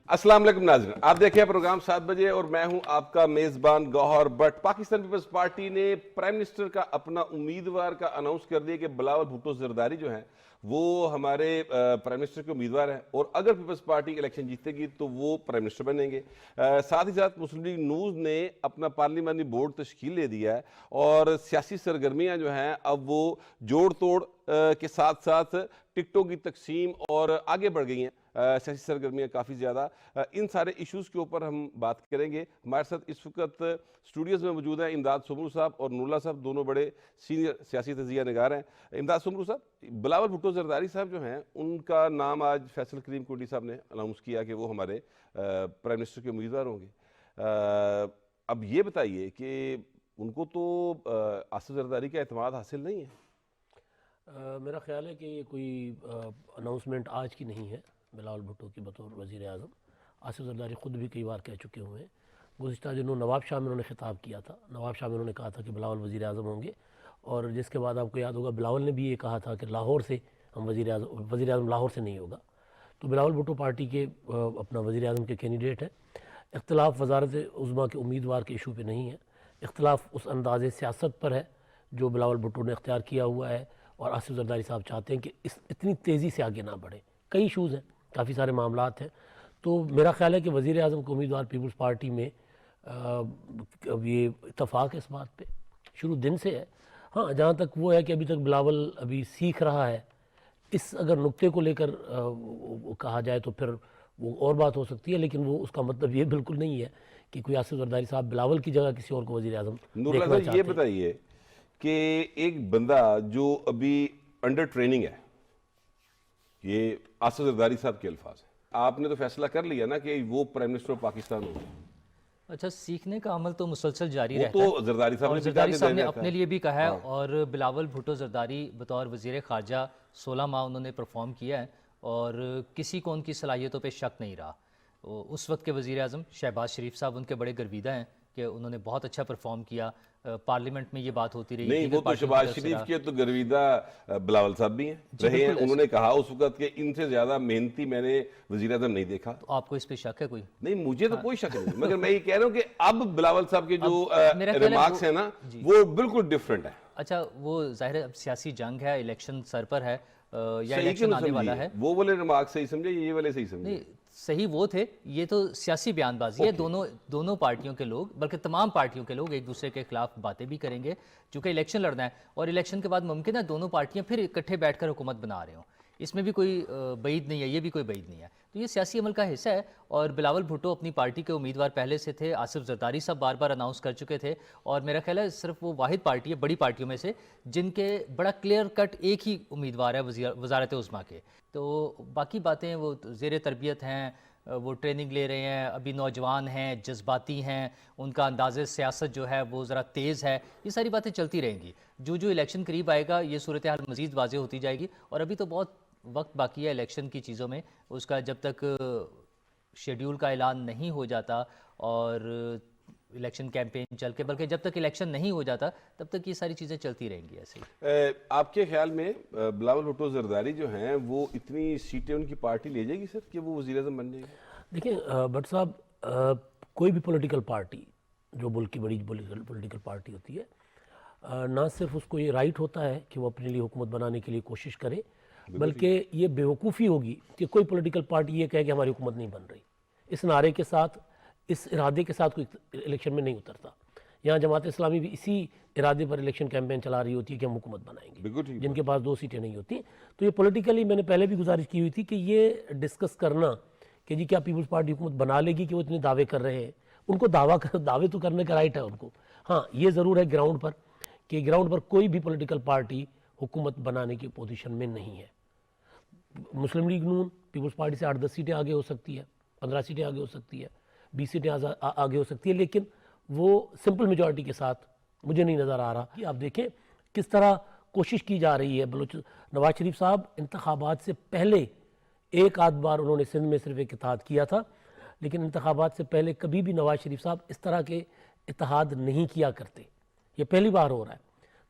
अस्सलाम वालेकुम नाज़रीन, आप देखें प्रोग्राम 7 बजे और मैं हूं आपका मेज़बान गौहर भट्ट। पाकिस्तान पीपल्स पार्टी ने प्राइम मिनिस्टर का अपना उम्मीदवार का अनाउंस कर दिया कि बिलावल भुट्टो ज़रदारी जो हैं वो हमारे प्राइम मिनिस्टर के उम्मीदवार हैं और अगर पीपल्स पार्टी इलेक्शन जीतेगी तो वो प्राइम मिनिस्टर बनेंगे। साथ ही साथ मुस्लिम लीग नूज़ ने अपना पार्लिमानी बोर्ड तश्कील दे दिया है और सियासी सरगर्मियाँ जो हैं अब वो जोड़ तोड़ के साथ साथ टिकटों की तकसीम और आगे बढ़ गई हैं। सियासी सरगर्मियाँ काफ़ी ज़्यादा। इन सारे इश्यूज़ के ऊपर हम बात करेंगे। हमारे साथ इस वक्त स्टूडियोज़ में मौजूद हैं इमदाद सोमरू साहब और नूरुल्लाह साहब, दोनों बड़े सीनियर सियासी तजिया निगार हैं। इमदाद सोमरू साहब, बिलावल भुट्टो ज़रदारी साहब जो हैं उनका नाम आज फैसल करीम कोटी साहब ने अनाउंस किया कि वो हमारे प्राइम मिनिस्टर के उम्मीदवार होंगे। अब ये बताइए कि उनको तो आसिफ ज़रदारी का एतमाद हासिल नहीं है। मेरा ख्याल है कि ये कोई अनाउंसमेंट आज की नहीं है बिलावल भुट्टो की बतौर वज़ीर आज़म। आसिफ ज़रदारी ख़ुद भी कई बार कह चुके हुए हैं। गुज़िश्ता दिनों नवाब शाह में उन्होंने ख़िताब किया था, नवाब शाह में उन्होंने कहा था कि बिलावल वज़ीर आज़म होंगे, और जिसके बाद आपको याद होगा बिलावल ने भी ये कहा था कि लाहौर से हम वज़ीर आज़म लाहौर से नहीं होगा। तो बिलावल भुट्टो पार्टी के अपना वज़ीर आज़म के कैंडिडेट हैं। इख्तिलाफ़ वज़ारत उज़्मा के उम्मीदवार के इशू पे नहीं है, इख्तिलाफ़ उस अंदाज़े सियासत पर है जो बिलावल भुट्टो ने इख्तियार किया हुआ है और आसिफ ज़रदारी साहब चाहते हैं कि इतनी तेज़ी से आगे ना बढ़े। कई इशूज़ हैं, काफ़ी सारे मामलात हैं। तो मेरा ख्याल है कि वज़ीर आज़म को उम्मीदवार पीपल्स पार्टी में अब ये इत्तफ़ाक़ है इस बात पे, शुरू दिन से है। हाँ, जहाँ तक वो है कि अभी तक बिलावल अभी सीख रहा है, इस अगर नुक्ते को लेकर कहा जाए तो फिर वो और बात हो सकती है, लेकिन वो उसका मतलब ये बिल्कुल नहीं है कि कोई आसिफ ज़रदारी साहब बिलावल की जगह किसी और को वज़ीर आज़म देखना चाहते हैं। ये बताइए कि एक बंदा जो अभी अंडर ट्रेनिंग है, ये आसिफ ज़रदारी साहब के अल्फाज हैं, आपने तो फैसला कर लिया ना कि वो प्राइम मिनिस्टर ऑफ पाकिस्तान होंगे। अच्छा, सीखने का अमल तो मुसलसल जारी रहता तो है। ज़रदारी साहब और ने ज़रदारी साहब ने अपने लिए भी कहा है। हाँ। और बिलावल भुट्टो ज़रदारी बतौर वज़ीर ख़ारजा 16 माह उन्होंने परफॉर्म किया है और किसी को उनकी सलाहियतों पे शक नहीं रहा। उस वक्त के वज़ीर आज़म शहबाज शरीफ साहब उनके बड़े गर्विदा हैं कि उन्होंने बहुत अच्छा परफॉर्म किया। पार्लियामेंट में ये बात होती रही। नहीं, वो तो शहबाज शरीफ के तो गर्विदा बिलावल साहब भी हैं, रहे हैं। उन्होंने कहा उस वक्त के इनसे ज्यादा मेहनती मैंने वज़ीर आज़म नहीं देखा। तो आपको इस पे शक है कोई? नहीं, मुझे तो कोई शक नहीं, मगर मैं ये कह रहा हूँ कि अब बिलावल साहब के जो रिमार्क्स हैं ना वो बिल्कुल डिफरेंट है। अच्छा, वो जाहिर है अब सियासी जंग है, इलेक्शन सर पर है या इलेक्शन आने वाला है। वो वाले रिमार्क्स सही समझे, ये वाले सही समझे? नहीं, सही वो थे। ये तो सियासी बयानबाजी है। दोनों पार्टियों के लोग, बल्कि तमाम पार्टियों के लोग एक दूसरे के खिलाफ बातें भी करेंगे, चूँकि इलेक्शन लड़ना है और इलेक्शन के बाद मुमकिन है दोनों पार्टियां फिर इकट्ठे बैठकर हुकूमत बना रहे हों। इसमें भी कोई बईद नहीं है, ये भी कोई बईद नहीं है। तो ये सियासी अमल का हिस्सा है। और बिलावल भुट्टो अपनी पार्टी के उम्मीदवार पहले से थे। आसिफ ज़रदारी साहब बार बार अनाउंस कर चुके थे और मेरा ख्याल है सिर्फ वो वाहिद पार्टी है बड़ी पार्टियों में से जिनके बड़ा क्लियर कट एक ही उम्मीदवार है वज़ारत उज़्मा के। तो बाकी बातें वो ज़ेर तरबियत हैं, वो ट्रेनिंग ले रहे हैं, अभी नौजवान हैं, जज्बाती हैं, उनका अंदाज़ सियासत जो है वो ज़रा तेज़ है। ये सारी बातें चलती रहेंगी। जो इलेक्शन करीब आएगा ये सूरत हाल मज़ीद वाज़ेह होती जाएगी। और अभी तो बहुत वक्त बाकी है इलेक्शन की चीज़ों में। उसका जब तक शेड्यूल का ऐलान नहीं हो जाता और इलेक्शन कैंपेन चल के, बल्कि जब तक इलेक्शन नहीं हो जाता तब तक ये सारी चीज़ें चलती रहेंगी ऐसे ही। आपके ख्याल में बिलावल भुट्टो ज़रदारी जो हैं वो इतनी सीटें उनकी पार्टी ले जाएगी सर कि वो वज़ीर आज़म बन जाएगी? देखिए भट्ट साहब, कोई भी पॉलिटिकल पार्टी जो मुल्क की बड़ी पॉलिटिकल पार्टी होती है, ना सिर्फ उसको ये राइट होता है कि वो अपने लिए हुकूमत बनाने के लिए कोशिश करे, बल्कि ये बेवकूफ़ी होगी कि कोई पॉलिटिकल पार्टी ये कहे कि हमारी हुकूमत नहीं बन रही। इस नारे के साथ, इस इरादे के साथ कोई इलेक्शन में नहीं उतरता। यहाँ जमात इस्लामी भी इसी इरादे पर इलेक्शन कैंपेन चला रही होती है कि हम हुकूमत बनाएंगे, जिनके पास 2 सीटें नहीं होती। तो ये पॉलिटिकली मैंने पहले भी गुजारिश की हुई थी कि ये डिस्कस करना कि जी क्या पीपल्स पार्टी हुकूमत बना लेगी, कि वो इतने दावे कर रहे हैं। उनको दावे तो करने का राइट है उनको। हाँ, ये ज़रूर है ग्राउंड पर कि ग्राउंड पर कोई भी पॉलिटिकल पार्टी हुकूमत बनाने की पोजीशन में नहीं है। मुस्लिम लीग नून पीपल्स पार्टी से 8-10 सीटें आगे हो सकती है, 15 सीटें आगे हो सकती है, 20 सीटें आगे हो सकती है, लेकिन वो सिंपल मेजॉरिटी के साथ मुझे नहीं नज़र आ रहा। कि आप देखें किस तरह कोशिश की जा रही है। नवाज शरीफ साहब इंतखाबात से पहले एक आध बार उन्होंने सिंध में सिर्फ एक इत्तेहाद किया था, लेकिन इंतखाबात से पहले कभी भी नवाज शरीफ साहब इस तरह के इत्तेहाद नहीं किया करते। ये पहली बार हो रहा है।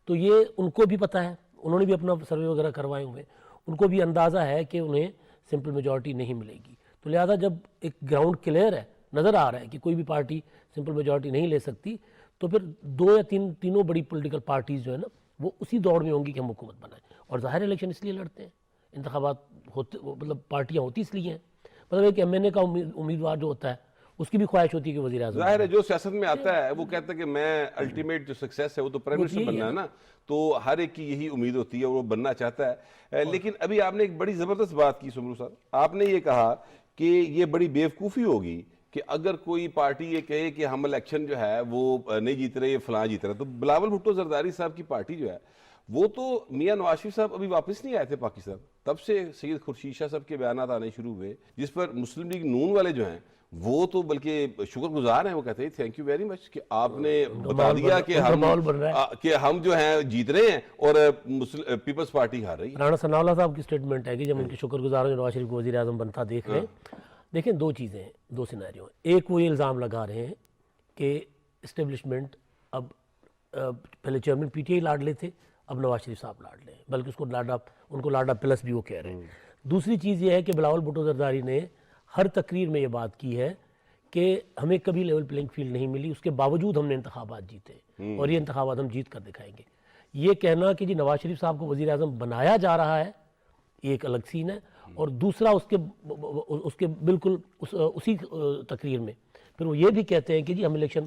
तो ये उनको भी पता है, उन्होंने भी अपना सर्वे वगैरह करवाए हुए, उनको भी अंदाज़ा है कि उन्हें सिंपल मेजॉरिटी नहीं मिलेगी। تو لہذا جب ایک گراؤنڈ کلیئر ہے، نظر آ رہا ہے کہ کوئی بھی پارٹی سمپل میجورٹی نہیں لے سکتی، تو پھر دو یا تینوں بڑی پولیٹیکل پارٹیز جو ہے نا وہ اسی دوڑ میں ہوں گی کہ ہم حکومت بنائیں. اور ظاہر الیکشن اس لیے لڑتے ہیں، انتخابات ہوتے مطلب پارٹیاں ہوتی اس لیے ہیں، مطلب ایک ایم این اے کا امیدوار جو ہوتا ہے اس کی بھی خواہش ہوتی ہے کہ وزیر اعظم. ظاہر ہے جو سیاست میں آتا ہے وہ کہتا ہے کہ میں الٹیمیٹ جو سکسیس ہے وہ تو پرائم منسٹر بننا ہے نا، تو ہر ایک کی یہی امید ہوتی ہے اور وہ بننا چاہتا ہے. لیکن ابھی آپ نے ایک بڑی زبردست بات کی سمرو صاحب، آپ نے یہ کہا کہ یہ بڑی بیوقوفی ہوگی کہ اگر کوئی پارٹی یہ کہے کہ ہم الیکشن جو ہے وہ نہیں جیت رہے، یہ فلاں جیت رہا ہے. تو بلاول بھٹو زرداری صاحب کی پارٹی جو ہے وہ تو میاں نواز شریف صاحب ابھی واپس نہیں آئے تھے پاکستان، تب سے سید خورشید شاہ صاحب کے بیانات آنے شروع ہوئے، جس پر مسلم لیگ نون والے جو ہیں وہ تو بلکہ شکر گزار ہیں، وہ کہتے ہیں تھینک یو ویری مچ کہ آپ نے بتا دیا کہ ہم جو ہیں جیت رہے ہیں اور پیپلز پارٹی ہار رہی ہے. رانا ثناء اللہ صاحب کی سٹیٹمنٹ ہے کہ جب ان کے شکر گزار نواز شریف کو وزیر اعظم بنتا دیکھ رہے ہیں. دیکھیں دو چیزیں ہیں، دو سینیریو ہیں. ایک وہ یہ الزام لگا رہے ہیں کہ اسٹیبلشمنٹ اب پہلے چیئرمین پی ٹی آئی لاڈلے تھے، اب نواز شریف صاحب لاڈلے ہیں، بلکہ ان کو لاڈا پلس بھی وہ کہہ رہے ہیں. دوسری چیز یہ ہے کہ بلاول بھٹو زرداری نے ہر تقریر میں یہ بات کی ہے کہ ہمیں کبھی لیول پلینگ فیلڈ نہیں ملی، اس کے باوجود ہم نے انتخابات جیتے اور یہ انتخابات ہم جیت کر دکھائیں گے. یہ کہنا کہ جی نواز شریف صاحب کو وزیر اعظم بنایا جا رہا ہے یہ ایک الگ سین ہے. اور دوسرا اس کے بالکل اسی تقریر میں پھر وہ یہ بھی کہتے ہیں کہ جی ہم الیکشن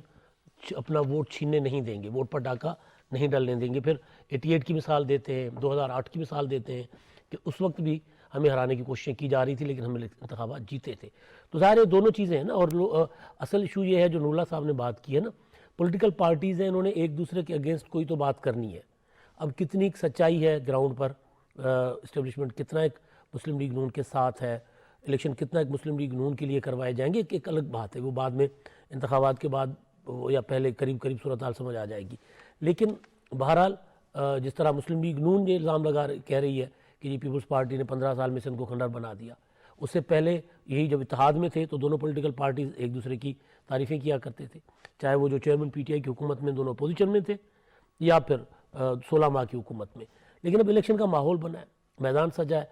اپنا ووٹ چھیننے نہیں دیں گے، ووٹ پر ڈاکہ نہیں ڈالنے دیں گے. پھر 88 کی مثال دیتے ہیں، 2008 کی مثال دیتے ہیں کہ اس وقت بھی ہمیں ہرانے کی کوششیں کی جا رہی تھی لیکن ہم انتخابات جیتے تھے. تو ظاہر ہے دونوں چیزیں ہیں نا. اور اصل ایشو یہ ہے جو نور اللہ صاحب نے بات کی ہے نا، پولیٹیکل پارٹیز ہیں، انہوں نے ایک دوسرے کے اگینسٹ کوئی تو بات کرنی ہے. اب کتنی ایک سچائی ہے گراؤنڈ پر، اسٹیبلشمنٹ کتنا ایک مسلم لیگ نون کے ساتھ ہے، الیکشن کتنا ایک مسلم لیگ نون کے لیے کروائے جائیں گے، ایک الگ بات ہے. وہ بعد میں انتخابات کے بعد یا پہلے قریب صورتحال سمجھ آ جائے گی. لیکن بہرحال جس طرح مسلم لیگ نون یہ الزام کہہ رہی ہے کہ جی پیپلز پارٹی نے 15 سال میں سے ان کو کھنڈر بنا دیا، اس سے پہلے یہی جب اتحاد میں تھے تو دونوں پولیٹیکل پارٹیز ایک دوسرے کی تعریفیں کیا کرتے تھے، چاہے وہ جو چیئرمین پی ٹی آئی کی حکومت میں دونوں اپوزیشن میں تھے یا پھر 16 ماہ کی حکومت میں. لیکن اب الیکشن کا ماحول بنا ہے، میدان سجا ہے،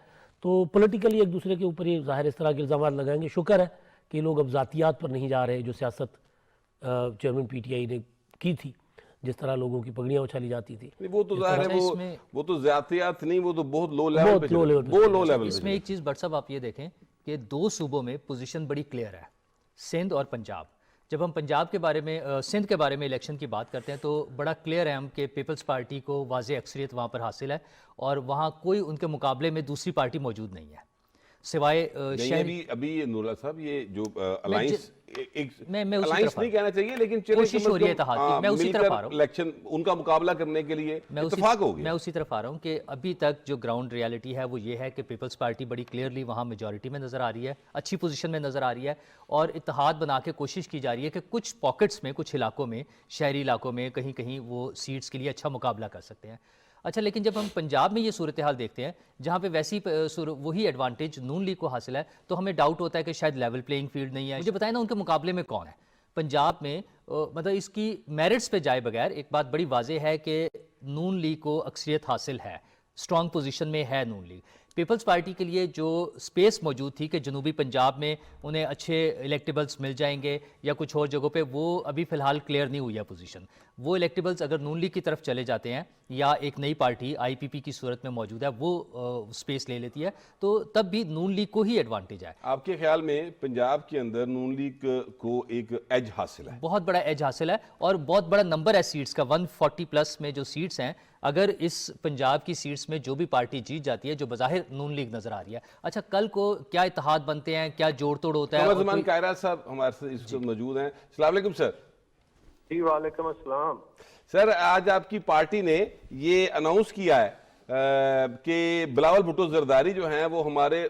تو پولیٹیکلی ایک دوسرے کے اوپر یہ ظاہر اس طرح کے الزامات لگائیں گے. شکر ہے کہ لوگ اب ذاتیات پر نہیں جا رہے جو سیاست چیئرمین پی ٹی آئی نے کی تھی، جس طرح لوگوں کی پگڑیاں اچھالی جاتی تھی. وہ تو ظاہر ہے وہ تو ذاتیات نہیں، وہ تو بہت لو لیول پہ. اس میں ایک چیز بٹ صاحب آپ یہ دیکھیں کہ دو صوبوں میں پوزیشن بڑی کلیئر ہے، سندھ اور پنجاب. جب ہم پنجاب کے بارے میں سندھ کے بارے میں الیکشن کی بات کرتے ہیں تو بڑا کلیئر ہے ہم کہ پیپلز پارٹی کو واضح اکثریت وہاں پر حاصل ہے اور وہاں کوئی ان کے مقابلے میں دوسری پارٹی موجود نہیں ہے سوائے ابھی نور اللہ صاحب یہ جو الائنس الائنس نہیں کہنا چاہیے لیکن کوشش ہو رہی ہے اتحاد کی. میں اسی طرف آ رہا ہوں، الیکشن ان کا مقابلہ کرنے کے لیے اتفاق ہو گیا. میں اسی طرف آ رہا ہوں کہ ابھی تک جو گراؤنڈ ریالٹی ہے وہ یہ ہے کہ پیپلز پارٹی بڑی کلیئرلی وہاں میجورٹی میں نظر آ رہی ہے، اچھی پوزیشن میں نظر آ رہی ہے اور اتحاد بنا کے کوشش کی جا رہی ہے کہ کچھ پاکٹس میں، کچھ علاقوں میں، شہری علاقوں میں کہیں کہیں وہ سیٹس کے لیے اچھا مقابلہ کر سکتے ہیں. اچھا لیکن جب ہم پنجاب میں یہ صورتحال دیکھتے ہیں جہاں پہ ویسی وہی ایڈوانٹیج نون لیگ کو حاصل ہے تو ہمیں ڈاؤٹ ہوتا ہے کہ شاید لیول پلینگ فیلڈ نہیں ہے. مجھے بتائیں نا ان کے مقابلے میں کون ہے پنجاب میں؟ مطلب اس کی میرٹس پہ جائے بغیر ایک بات بڑی واضح ہے کہ نون لیگ کو اکثریت حاصل ہے، اسٹرانگ پوزیشن میں ہے نون لیگ. پیپلز پارٹی کے لیے جو سپیس موجود تھی کہ جنوبی پنجاب میں انہیں اچھے الیکٹیبلز مل جائیں گے یا کچھ اور جگہوں پہ، وہ ابھی فی الحال کلیئر نہیں ہوئی ہے پوزیشن. وہ الیکٹیبلز اگر نون لیگ کی طرف چلے جاتے ہیں یا ایک نئی پارٹی آئی پی پی کی صورت میں موجود ہے وہ سپیس لے لیتی ہے تو تب بھی نون لیگ کو ہی ایڈوانٹیج ہے. آپ کے خیال میں پنجاب کے اندر نون لیگ کو ایک ایج حاصل ہے؟ بہت بڑا ایج حاصل ہے اور بہت بڑا نمبر ہے سیٹس کا، 140 پلس میں جو سیٹس ہیں. اگر اس پنجاب کی سیٹس میں جو بھی پارٹی جیت جاتی ہے جو بظاہر نون لیگ نظر آ رہی ہے، اچھا کل کو کیا اتحاد بنتے ہیں، کیا جوڑ توڑ ہوتا ہے. زمان کائرہ صاحب ہمارے ساتھ اس وقت موجود ہیں. السلام علیکم سر. جی وعلیکم السلام. سر آج آپ کی پارٹی نے یہ اناؤنس کیا ہے کہ بلاول بھٹو زرداری جو ہیں وہ ہمارے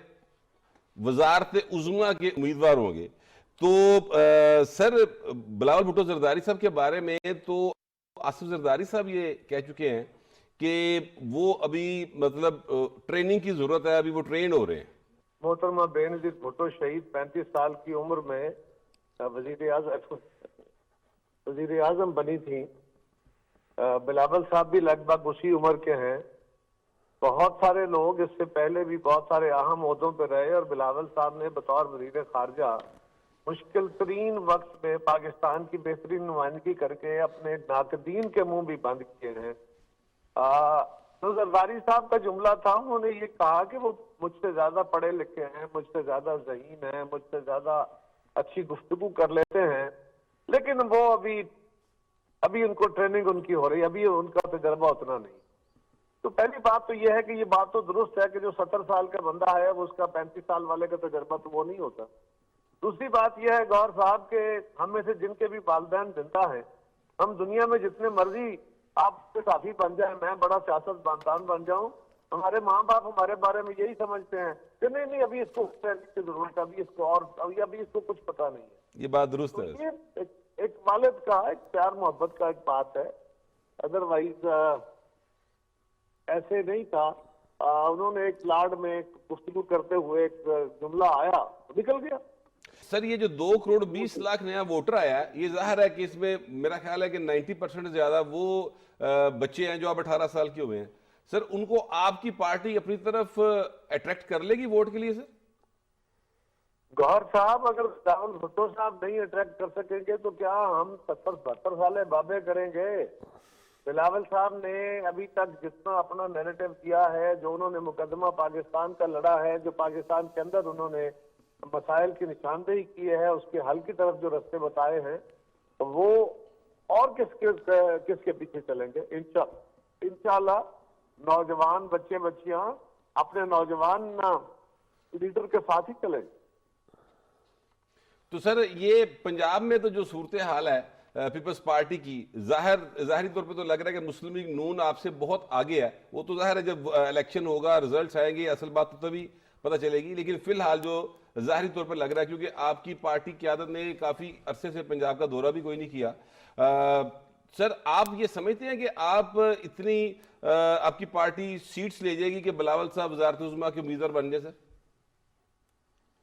وزارت عظمیٰ کے امیدوار ہوں گے. تو سر بلاول بھٹو زرداری صاحب کے بارے میں تو آصف زرداری صاحب یہ کہہ چکے ہیں کہ وہ ابھی مطلب ٹریننگ کی ضرورت ہے، ابھی وہ ٹرینڈ ہو رہے ہیں. محترمہ بے نظیر بھٹو شہید 35 سال کی عمر میں وزیر اعظم بنی تھی. بلاول صاحب بھی لگ بھگ اسی عمر کے ہیں بہت سارے لوگ اس سے پہلے بھی بہت سارے اہم عہدوں پہ رہے اور بلاول صاحب نے بطور وزیر خارجہ مشکل ترین وقت میں پاکستان کی بہترین نمائندگی کر کے اپنے ناقدین کے منہ بھی بند کیے ہیں۔ تو زرداری صاحب کا جملہ تھا، انہوں نے یہ کہا کہ وہ مجھ سے زیادہ پڑھے لکھے ہیں، مجھ سے زیادہ ذہین ہیں، مجھ سے زیادہ اچھی گفتگو کر لیتے ہیں، لیکن وہ ابھی ان کو ٹریننگ ان کی ہو رہی ہے، ابھی ان کا تجربہ اتنا نہیں۔ تو پہلی بات تو یہ ہے کہ یہ بات تو درست ہے کہ جو 70 سال کا بندہ ہے وہ اس کا 35 سال والے کا تجربہ تو وہ نہیں ہوتا۔ دوسری بات یہ ہے گوہر صاحب کہ ہم میں سے جن کے بھی والدین زندہ ہیں، ہم دنیا میں جتنے مرضی آپ کے ساتھی بن جائیں، میں بڑا سیاست دان بن جاؤں، ہمارے ماں باپ ہمارے بارے میں یہی سمجھتے ہیں کہ نہیں ابھی اس کو ٹریننگ کی ضرورت ہے، ابھی اس کو اور ابھی اس کو کچھ پتہ نہیں ہے۔ یہ بات درست تو ہے۔ یہ ایک والد کا ایک پیار محبت کا ایک بات ہے، ادروائز ایسے نہیں تھا۔ انہوں نے ایک لاڈ میں گفتگو کرتے ہوئے ایک جملہ آیا نکل گیا۔ سر یہ جو 2 کروڑ 20 لاکھ نیا ووٹر آیا ہے، یہ ظاہر ہے کہ اس میں میرا خیال ہے کہ 90% زیادہ وہ بچے ہیں جو اب 18 سال کے ہوئے ہیں۔ سر ان کو آپ کی پارٹی اپنی طرف اٹریکٹ کر لے گی ووٹ کے لیے سر؟ گوہر صاحب اگر بلاول بھٹو صاحب نہیں اٹریکٹ کر سکیں گے تو کیا ہم 70-72 سالے بابے کریں گے؟ بلاول صاحب نے ابھی تک جتنا اپنا نیریٹو کیا ہے، جو انہوں نے مقدمہ پاکستان کا لڑا ہے، جو پاکستان کے اندر انہوں نے مسائل کی نشاندہی کی ہے، اس کے حل کی طرف جو رستے بتائے ہیں، وہ اور کس کے پیچھے چلیں گے؟ انشاءاللہ نوجوان بچے بچیاں اپنے نوجوان لیڈر کے ساتھ ہی چلیں گے۔ تو سر یہ پنجاب میں تو جو صورتحال ہے پیپلز پارٹی کی، ظاہری طور پہ تو لگ رہا ہے کہ مسلم لیگ نون آپ سے بہت آگے ہے، وہ تو ظاہر ہے جب الیکشن ہوگا رزلٹس آئیں گے اصل بات تو تبھی پتہ چلے گی، لیکن فی الحال جو ظاہری طور پہ لگ رہا ہے کیونکہ آپ کی پارٹی قیادت نے کافی عرصے سے پنجاب کا دورہ بھی کوئی نہیں کیا، سر آپ یہ سمجھتے ہیں کہ آپ اتنی آپ کی پارٹی سیٹس لے جائے گی کہ بلاول صاحب وزارت عظمیٰ کے امیدوار بن جائے سر؟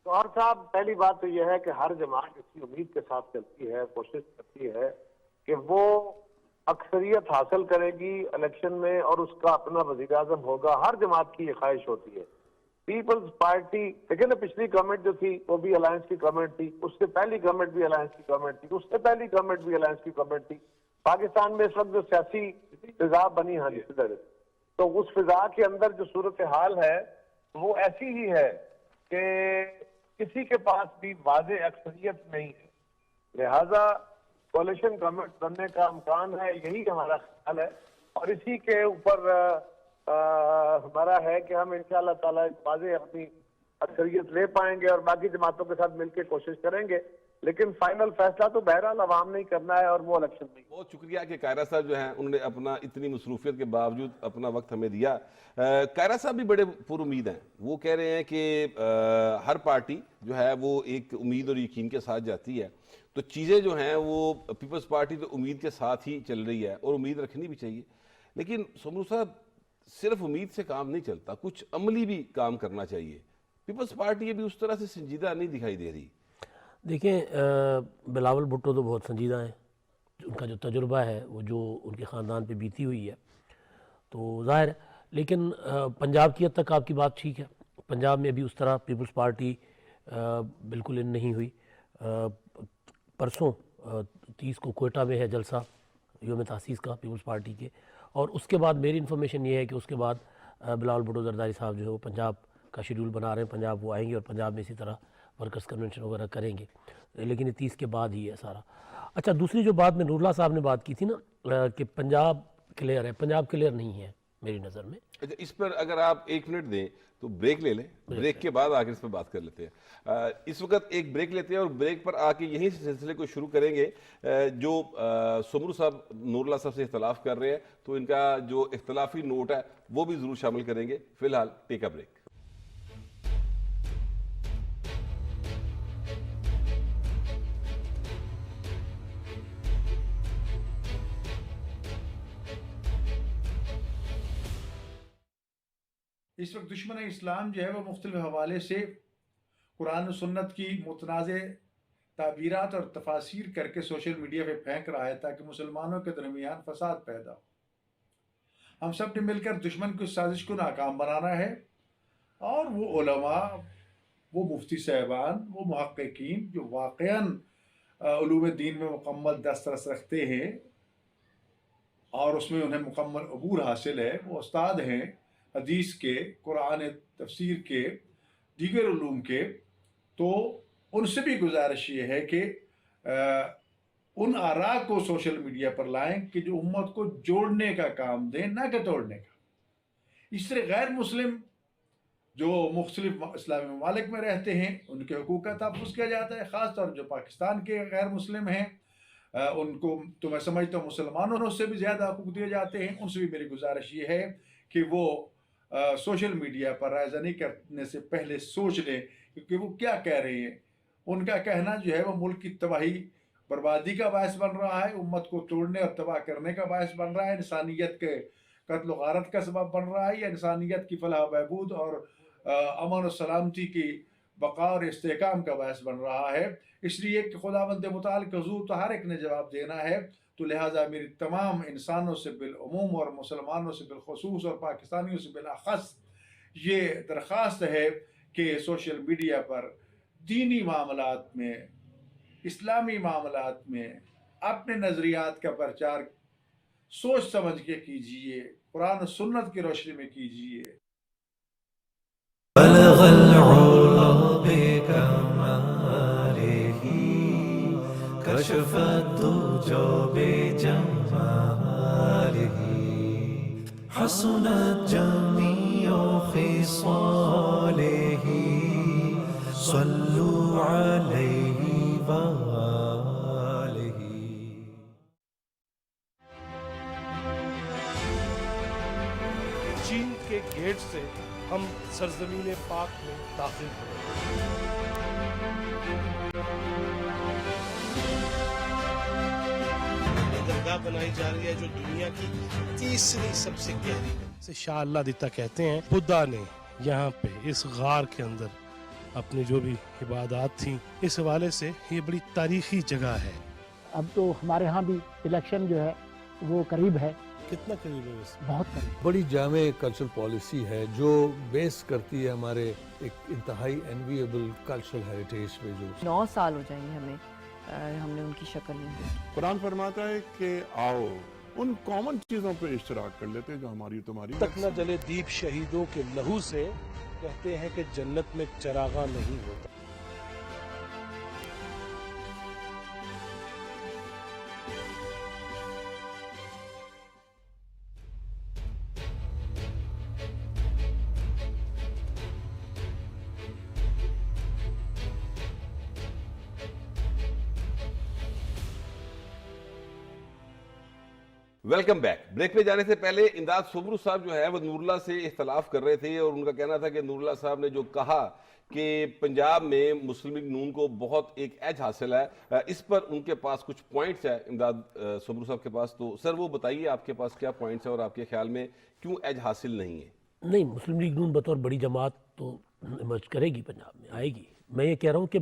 اور صاحب پہلی بات تو یہ ہے کہ ہر جماعت اسی امید کے ساتھ چلتی ہے، کوشش کرتی ہے کہ وہ اکثریت حاصل کرے گی الیکشن میں اور اس کا اپنا وزیر اعظم ہوگا، ہر جماعت کی یہ خواہش ہوتی ہے۔ پیپلز پارٹی لیکن پچھلی گورنمنٹ جو تھی وہ بھی الائنس کی گورنمنٹ تھی، اس سے پہلی گورنمنٹ بھی الائنس کی گورنمنٹ تھی، اس سے پہلی گورنمنٹ بھی الائنس کی گورنمنٹ تھی۔ پاکستان میں اس وقت جو سیاسی فضا بنی ہے تو اس فضا کے اندر جو صورتحال ہے وہ ایسی ہی ہے کہ کسی کے پاس بھی واضح اکثریت نہیں ہے، لہذا کولیشن گورنمنٹ بننے کا امکان ہے، یہی ہمارا خیال ہے، اور اسی کے اوپر ہمارا ہے کہ ہم انشاءاللہ تعالیٰ واضح اپنی اکثریت لے پائیں گے اور باقی جماعتوں کے ساتھ مل کے کوشش کریں گے، لیکن فائنل فیصلہ تو بہرحال عوام نے ہی کرنا ہے اور وہ الیکشن نہیں۔ بہت شکریہ کہ قائرہ صاحب جو ہیں انہوں نے اپنا اتنی مصروفیت کے باوجود اپنا وقت ہمیں دیا۔ قائرہ صاحب بھی بڑے پر امید ہیں، وہ کہہ رہے ہیں کہ ہر پارٹی جو ہے وہ ایک امید اور یقین کے ساتھ جاتی ہے، تو چیزیں جو ہیں وہ پیپلز پارٹی تو امید کے ساتھ ہی چل رہی ہے اور امید رکھنی بھی چاہیے، لیکن سمرو صاحب صرف امید سے کام نہیں چلتا، کچھ عملی بھی کام کرنا چاہیے۔ پیپلز پارٹی ابھی اس طرح سے سنجیدہ نہیں دکھائی دے رہی۔ دیکھیں بلاول بھٹو تو بہت سنجیدہ ہیں، ان کا جو تجربہ ہے وہ جو ان کے خاندان پہ بیتی ہوئی ہے تو ظاہر ہے، لیکن پنجاب کی حد تک آپ کی بات ٹھیک ہے، پنجاب میں ابھی اس طرح پیپلز پارٹی بالکل ان نہیں ہوئی۔ پرسوں 30 کو کوئٹہ میں ہے جلسہ یوم تاسیس کا پیپلز پارٹی کے، اور اس کے بعد میری انفارمیشن یہ ہے کہ اس کے بعد بلاول بھٹو زرداری صاحب جو ہے وہ پنجاب کا شیڈول بنا رہے ہیں، پنجاب وہ آئیں گے اور پنجاب میں اسی طرح ورکرز کنونشن وغیرہ کریں گے، لیکن یہ 30 کے بعد ہی ہے سارا۔ اچھا دوسری جو بات میں نوراللہ صاحب نے بات کی تھی نا کہ پنجاب کلیئر ہے، پنجاب کلیئر نہیں ہے میری نظر میں۔ اچھا اس پر اگر آپ 1 منٹ دیں تو بریک لے لیں، بریک کے بعد آکر اس پر بات کر لیتے ہیں۔ اس وقت ایک بریک لیتے ہیں اور بریک پر آ کے یہیں سے سلسلے کو شروع کریں گے۔ جو سمرو صاحب نوراللہ صاحب سے اختلاف کر رہے ہیں تو ان کا جو اختلافی نوٹ ہے وہ بھی ضرور شامل کریں گے۔ فی الحال ٹیک اے بریک۔ اس وقت دشمن اسلام جو ہے وہ مختلف حوالے سے قرآن و سنت کی متنازع تعبیرات اور تفاسیر کر کے سوشل میڈیا پہ پھینک رہا ہے تاکہ مسلمانوں کے درمیان فساد پیدا ہو۔ हम सब ने मिलकर दुश्मन की साजिश को नाकाम बनाना है। और वो उलमा, वो मुफ्ती साहबान, वो मुहक्किकीन जो वाक़यान उलूम दीन में मुकम्मल दस्तरस रखते हैं और उसमें उन्हें मुकम्मल अबूर हासिल है, वो उस्ताद हैं हदीस के, कुरान, तफसीर के, दीगर उलूम के, तो उनसे भी गुजारिश ये है कि उन आरा को सोशल मीडिया पर लाएं कि जो उम्मत को जोड़ने का काम दें, ना कि तोड़ने का। इस तरह गैर मुस्लिम जो मुख्तलिफ इस्लामी ममालिक में रहते हैं उनके हुकूक का तहफ़्फ़ुज़ किया जाता है, ख़ास तौर जो पाकिस्तान के गैर मुस्लिम हैं उनको तो मैं समझता हूँ मुसलमानों से भी ज़्यादा हुकूक दिए जाते हैं। उनसे भी मेरी गुजारिश ये है कि वो सोशल मीडिया पर रायज़नी करने से पहले सोच लें क्योंकि वो क्या कह रहे हैं। उनका कहना जो है वो मुल्क की तबाही बर्बादी का बायस बन रहा है, उम्मत को तोड़ने और तबाह करने का बायस बन रहा है, इंसानियत के कत्ल व गारत का सबब बन रहा है, या इंसानियत की फलाह बहबूद और अमन और सलामती की बका और इस्तेहकाम का बायस बन रहा है। इसलिए कि खुदावंद मुताल के हुज़ूर तो हर एक ने जवाब देना है, तो लिहाजा मेरी तमाम इंसानों से बिलअमूम और मुसलमानों से बिलखुसूस और पाकिस्तानियों से बिलाख़स ये दरख्वास्त है कि सोशल मीडिया पर दीनी मामलात में, इस्लामी मामलात में अपने नज़रियात का प्रचार सोच समझ के कीजिए, कुरान और सुन्नत की रोशनी में कीजिए। كشف الدجى بجماله حسنت جميع خصاله صلوا عليه وآله. चीन के गेट से हम सरजमीन पाक में दाखिल हुए। दरगाह बनाई जा रही है जो दुनिया की तीसरी सबसे गहरी है। शाह अल्लाह दिता कहते हैं बुद्धा ने यहाँ पे इस गार के अंदर अपनी जो भी इबादत थी, इस हवाले से ये बड़ी तारीखी जगह है। अब तो हमारे यहाँ भी इलेक्शन जो है वो करीब है। कितना करीब है वैसे? बहुत करीब। बड़ी जामे कल्चरल पॉलिसी है जो बेस करती है हमारे एक इंतहाई एनविएबल कल्चरल हेरिटेज पे। जो 9 साल हो जाएंगे हमें, हमने उनकी शक्ल नहीं देखी। कुरान फरमाता है कि आओ उन कॉमन चीजों पे इश्तराक कर लेते हैं जो हमारी तुम्हारी। तक न जले दीप शहीदों के लहू से, कहते हैं कि जन्नत में चरागा नहीं होता। Welcome back. ब्रेक में जाने से पहले इमदाद सोबरू साहब जो है वो नूरुल्लाह से इख्तलाफ कर रहे थे और उनका कहना था कि नूरुल्लाह साहब ने जो कहा कि पंजाब में मुस्लिम लीग नून को बहुत एक एज हासिल है, इस पर उनके पास कुछ पॉइंट्स है इमदाद सोबरू साहब के पास। तो सर वो बताइए आपके पास क्या पॉइंट्स है और आपके ख्याल में क्यों एज हासिल नहीं है? नहीं, मुस्लिम लीग नून बतौर बड़ी जमात तो इमर्ज करेगी, पंजाब में आएगी। मैं ये कह रहा हूँ कि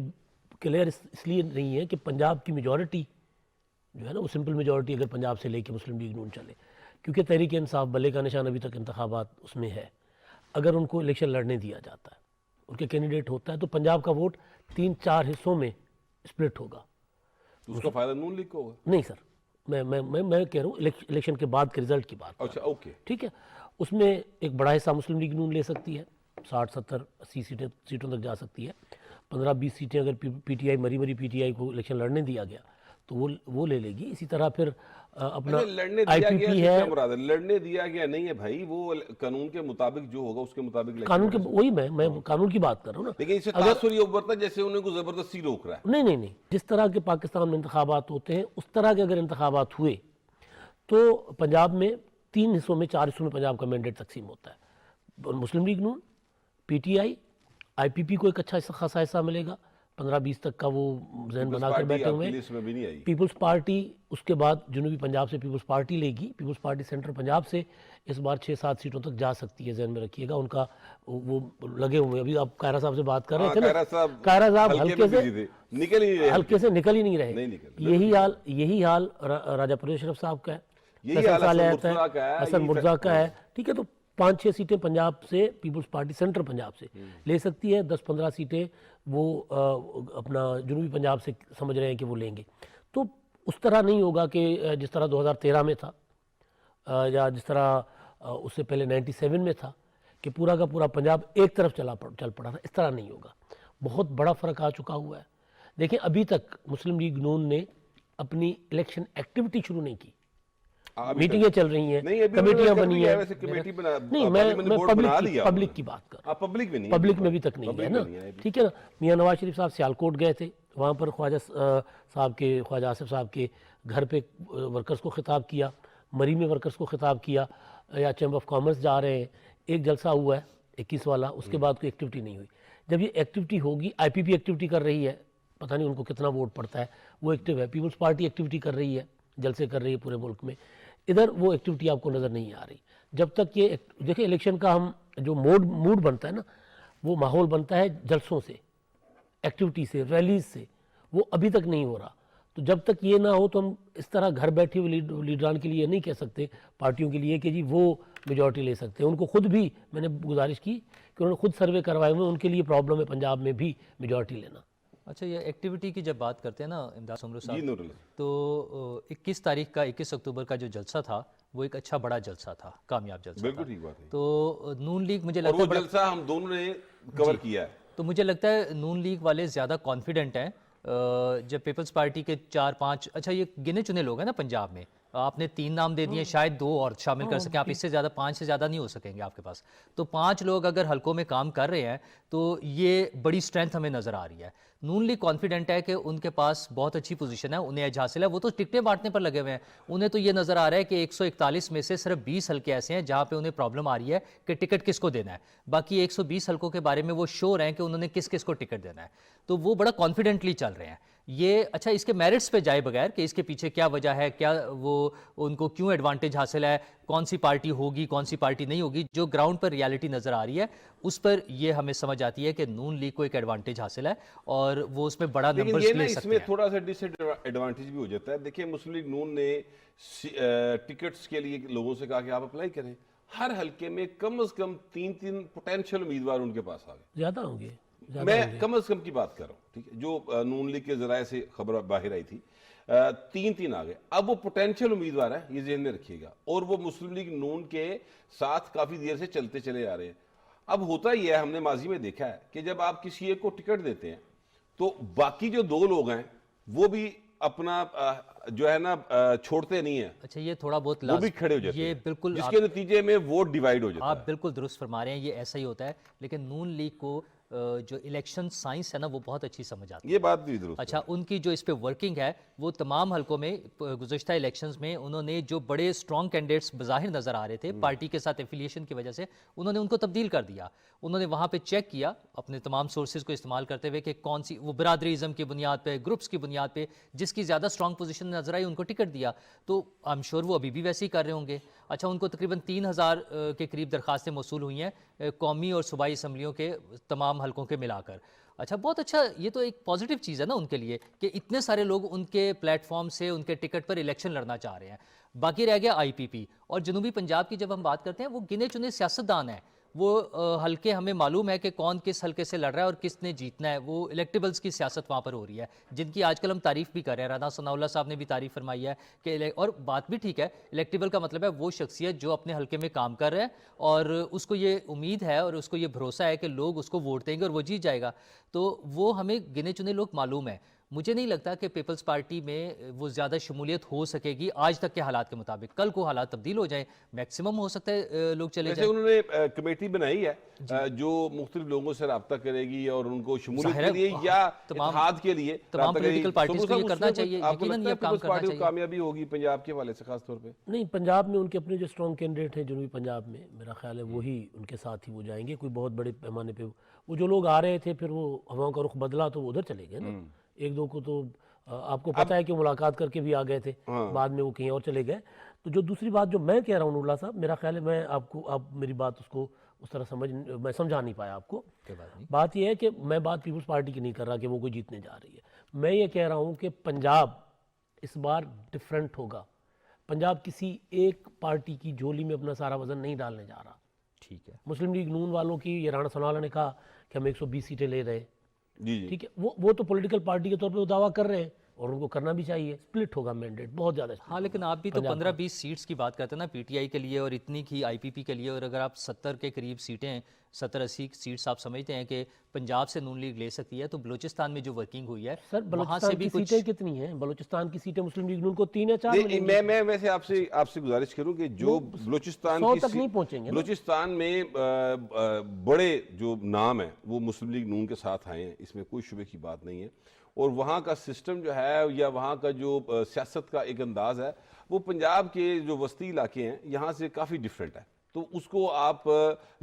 क्लियर इसलिए नहीं है कि पंजाब की मेजॉरिटी जो है ना वो सिंपल मेजॉरिटी अगर पंजाब से लेके मुस्लिम लीग नून चले, क्योंकि तहरीक इंसाफ बल्ले का निशान अभी तक इंतखाबात उसमें है। अगर उनको इलेक्शन लड़ने दिया जाता है, उनके कैंडिडेट होता है, तो पंजाब का वोट 3-4 हिस्सों में स्प्लिट होगा। तो उसका फायदा नून लीग को होगा? नहीं सर, मैं कह रहा हूँ इलेक्शन के बाद के रिजल्ट की बात। अच्छा, ओके, ठीक है। उसमें एक बड़ा हिस्सा मुस्लिम लीग नून ले सकती है, 60-70-80 सीटों तक जा सकती है। 15-20 सीटें अगर पीटीआई मरी पीटीआई को इलेक्शन लड़ने दिया गया तो वो ले लेगी। इसी तरह फिर अपना लड़ने दिया गया है, लड़ने दिया गया नहीं है भाई, वो कानून के मुताबिक जो होगा उसके मुताबिक कानून के, वही मैं कानून की बात कर रहा हूँ ना। लेकिन इससे तासुर ये उभरता है जैसे उन्हें को जबरदस्ती रोक रहा है। नहीं, जिस तरह के पाकिस्तान में इंतखाबात होते हैं उस तरह के अगर इंतखाबात हुए तो पंजाब में 3 हिस्सों में 4 हिस्सों में पंजाब का मैंडेट तकसीम होता है। मुस्लिम लीग नून, पीटीआई, आईपीपी को एक अच्छा खासा हिस्सा मिलेगा, 15-20 तक का वो जहन बनाकर बैठे हुए हैं। पीपल्स पार्टी उसके बाद जुनूबी पंजाब से पीपल्स पार्टी लेगी। पीपल्स पार्टी सेंट्रल पंजाब से इस बार 6-7 सीटों तक जा सकती है, जहन में रखिएगा। उनका वो लगे हुए, अभी आप कायरा साहब से बात कर रहे थे ना, कायरा साहब हल्के से निकल ही नहीं रहे। यही हाल राजा परवेज अशरफ साहब का है, यही फैसल हाल साले हसन आता मुर्तज़ा का है, है, हसन ये मुर्तज़ा का है, ठीक है। तो 5-6 सीटें पंजाब से पीपल्स पार्टी सेंट्रल पंजाब से ले सकती है, 10-15 सीटें वो अपना जुनूबी पंजाब से समझ रहे हैं कि वो लेंगे। तो उस तरह नहीं होगा कि जिस तरह 2013 में था या जिस तरह उससे पहले 97 में था कि पूरा का पूरा पंजाब एक तरफ चल पड़ा था। इस तरह नहीं होगा, बहुत बड़ा फ़र्क आ चुका हुआ है। देखें, अभी तक मुस्लिम लीग नून ने अपनी इलेक्शन एक्टिविटी शुरू नहीं की, मीटिंगें चल रही हैं, कमेटियां बनी हैं। नहीं, मैं पब्लिक की बात कर रहा हूं, पब्लिक में अभी तक नहीं है ना, ठीक है ना। मियां नवाज शरीफ साहब सियालकोट गए थे, वहाँ पर ख्वाजा आसिफ साहब के घर पे वर्कर्स को खिताब किया, मरी में वर्कर्स को खिताब किया, या चैम्बर ऑफ कॉमर्स जा रहे हैं, एक जलसा हुआ है 21 वाला, उसके बाद कोई एक्टिविटी नहीं हुई। जब ये एक्टिविटी होगी, IPP एक्टिविटी कर रही है, पता नहीं उनको कितना वोट पड़ता है, वो एक्टिव है। पीपल्स पार्टी एक्टिविटी कर रही है, जलसे कर रही है पूरे मुल्क में, इधर वो एक्टिविटी आपको नज़र नहीं आ रही। जब तक ये देखिए, इलेक्शन का हम जो मूड बनता है ना, वो माहौल बनता है जलसों से, एक्टिविटी से, रैलीज से, वो अभी तक नहीं हो रहा। तो जब तक ये ना हो तो हम इस तरह घर बैठे हुए लीडरान के लिए नहीं कह सकते, पार्टियों के लिए, कि जी वो मेजॉरिटी ले सकते हैं। उनको खुद भी मैंने गुजारिश की कि उन्होंने खुद सर्वे करवाए हुए, उनके लिए प्रॉब्लम है पंजाब में भी मेजॉरिटी लेना। अच्छा, ये एक्टिविटी की जब बात करते हैं ना इमदाद सुमरू साहब, तो 21 तारीख का 21 अक्टूबर का जो जलसा था वो एक अच्छा बड़ा जलसा था, कामयाब जलसा। बिल्कुल ठीक बात है। तो नून लीग, मुझे लगता है वो जलसा हम दोनों ने कवर किया है, तो मुझे लगता है नून लीग वाले ज़्यादा कॉन्फिडेंट हैं। जब पीपल्स पार्टी के 4-5, अच्छा ये गिने चुने लोग हैं ना पंजाब में, आपने 3 नाम दे दिए, शायद 2 और शामिल कर सकें आप, इससे ज़्यादा 5 से ज़्यादा नहीं हो सकेंगे आपके पास। तो 5 लोग अगर हलकों में काम कर रहे हैं तो ये बड़ी स्ट्रेंथ हमें नज़र आ रही है। नून लीग कॉन्फिडेंट है कि उनके पास बहुत अच्छी पोजीशन है, उन्हें एज हासिल है। वो तो टिकटें बांटने पर लगे हुए हैं, उन्हें तो ये नज़र आ रहा है कि 141 में से सिर्फ 20 हल्के ऐसे हैं जहाँ पे उन्हें प्रॉब्लम आ रही है कि टिकट किसको देना है। बाकी 120 हल्कों के बारे में वो श्योर हैं कि उन्होंने किस किस को टिकट देना है, तो वो बड़ा कॉन्फिडेंटली चल रहे हैं। ये अच्छा, इसके मेरिट्स पे जाए बगैर कि इसके पीछे क्या वजह है, क्या वो उनको क्यों एडवांटेज हासिल है, कौन सी पार्टी होगी कौन सी पार्टी नहीं होगी, जो ग्राउंड पर रियलिटी नज़र आ रही है उस पर ये हमें समझ आती है कि नून लीग को एक एडवांटेज हासिल है और वो उसमें बड़ा नंबर्स ले सकते हैं। इसमें थोड़ा सा डिसएडवांटेज भी हो जाता है। देखिए, मुस्लिम लीग नून ने टिकट्स के लिए लोगों से कहा कि आप अप्लाई करें, हर हल्के में कम से कम 3 पोटेंशियल उम्मीदवार उनके पास आ गए, ज़्यादा होंगे, मैं कम से कम की बात कर रहा हूँ, ठीक है, जो नून लीग के जराये से खबर बाहर आई थी, 3 आ गए। अब वो पोटेंशियल उम्मीदवार है, ये ज़हन में रखिएगा, और वो मुस्लिम लीग नून के साथ काफ़ी देर से चलते चले आ रहे हैं। अब होता ही है, हमने माजी में देखा है कि जब आप किसी एक को टिकट देते हैं तो बाकी जो 2 लोग हैं वो भी अपना जो है ना छोड़ते नहीं है। अच्छा, ये थोड़ा बहुत वो भी खड़े हो जाते हैं, ये बिल्कुल जिसके नतीजे में वोट डिवाइड हो जाता है। आप बिल्कुल दुरुस्त फरमा रहे हैं, ये ऐसा ही होता है। लेकिन नून लीग को जो इलेक्शन साइंस है ना वो बहुत अच्छी समझ आती है, ये बात भी दुरुस्त। अच्छा, उनकी जो इस पे वर्किंग है वो तमाम हलकों में गुज़श्ता इलेक्शंस में उन्होंने जो बड़े स्ट्रॉन्ग कैंडिडेट्स बज़ाहिर नज़र आ रहे थे पार्टी के साथ एफिलिएशन की वजह से, उन्होंने उनको तब्दील कर दिया। उन्होंने वहाँ पे चेक किया अपने तमाम सोर्सेज को इस्तेमाल करते हुए कि कौन सी वो बरादरीज़म की बुनियाद पे, ग्रुप्स की बुनियाद पे जिसकी ज़्यादा स्ट्रॉन्ग पोजीशन नजर आई उनको टिकट दिया। तो आई एम श्योर वो अभी भी वैसे ही कर रहे होंगे। अच्छा, उनको तकरीबन 3000 के करीब दरखास्तें मौसूल हुई हैं कौमी और सूबाई असम्बलियों के तमाम हलकों के मिलाकर। अच्छा, बहुत अच्छा, ये तो एक पॉजिटिव चीज़ है ना उनके लिए कि इतने सारे लोग उनके प्लेटफॉर्म से उनके टिकट पर इलेक्शन लड़ना चाह रहे हैं। बाकी रह गया IPP और जनूबी पंजाब की जब हम बात करते हैं, वो गिने चुने सियासतदान हैं, वो हल्के हमें मालूम है कि कौन किस हल्के से लड़ रहा है और किसने जीतना है। वो इलेक्टेबल्स की सियासत वहाँ पर हो रही है जिनकी आजकल हम तारीफ़ भी कर रहे हैं। राना सनाउल्लाह साहब ने भी तारीफ़ फरमाई है कि, और बात भी ठीक है, इलेक्टेबल का मतलब है वो शख्सियत जो अपने हल्के में काम कर रहे हैं और उसको ये उम्मीद है और उसको ये भरोसा है कि लोग उसको वोट देंगे और वो जीत जाएगा। तो वो हमें गिने चुने लोग मालूम है। मुझे नहीं लगता कि पीपल्स पार्टी में वो ज़्यादा शमूलियत हो सकेगी आज तक के हालात के मुताबिक। कल को हालात तब्दील हो जाए, मैक्सिमम हो सकता है लोग चले जाएं। उन्होंने कमेटी बनाई है जो मुख्तलिफ लोगों से रब्ता करेगी और उनको शमूलियत के लिए या इत्तेहाद के लिए तमाम पॉलिटिकल पार्टीज को ये करना चाहिए। यकीनन ये काम करना चाहिए। कामयाबी होगी पंजाब के हवाले से खास तौर पे? नहीं, पंजाब में उनके अपने जो स्ट्रॉन्ग कैंडिडेट हैं जनूबी पंजाब में, मेरा ख्याल है वही उनके साथ ही वो जाएंगे। कोई बहुत बड़े पैमाने पे वो जो लोग आ रहे थे फिर वो हवाओं का रुख बदला तो वो उधर चले गए ना। 1-2 को तो आपको पता है कि मुलाकात करके भी आ गए थे, बाद में वो कहीं और चले गए। तो जो दूसरी बात जो मैं कह रहा हूँ नूरुल्लाह साहब, मेरा ख्याल है मैं आपको, आप मेरी बात उसको उस तरह मैं समझा नहीं पाया आपको। बात यह है कि मैं बात पीपल्स पार्टी की नहीं कर रहा कि वो कोई जीतने जा रही है। मैं ये कह रहा हूँ कि पंजाब इस बार डिफरेंट होगा। पंजाब किसी एक पार्टी की झोली में अपना सारा वजन नहीं डालने जा रहा। ठीक है, मुस्लिम लीग नून वालों की, ये राणा सनाउल्लाह ने कहा कि हम 120 सीटें ले रहे हैं, जी जी। ठीक है, वो तो पॉलिटिकल पार्टी के तौर पे वो दावा कर रहे हैं और उनको करना भी चाहिए। स्प्लिट होगा मैंडेट बहुत ज़्यादा। हाँ, लेकिन आप भी तो 15-20 सीट्स की बात करते हैं ना पीटीआई के लिए और इतनी की आईपीपी के लिए, और अगर आप 70 के करीब सीटें, 70-80 सीट्स आप समझते हैं कि पंजाब से नून लीग ले सकती है, तो बलूचिस्तान में जो वर्किंग हुई है सर, वहाँ बलूचिस्तान से भी की कुछ सीटें कितनी हैं? बलूचिस्तान की सीटें मुस्लिम लीग नून को 3 या 4 नहीं, मिलेंगी। मैं वैसे आपसे गुजारिश करूं कि जो बलूचिस्तान 100 की तक नहीं पहुंचेंगे ना। बलूचिस्तान में बड़े जो नाम है वो मुस्लिम लीग नून के साथ आए हैं, इसमें कोई शुबे की बात नहीं है। और वहाँ का सिस्टम जो है या वहाँ का जो सियासत का एक अंदाज है वो पंजाब के जो वस्ती इलाके हैं यहाँ से काफ़ी डिफरेंट है। तो उसको आप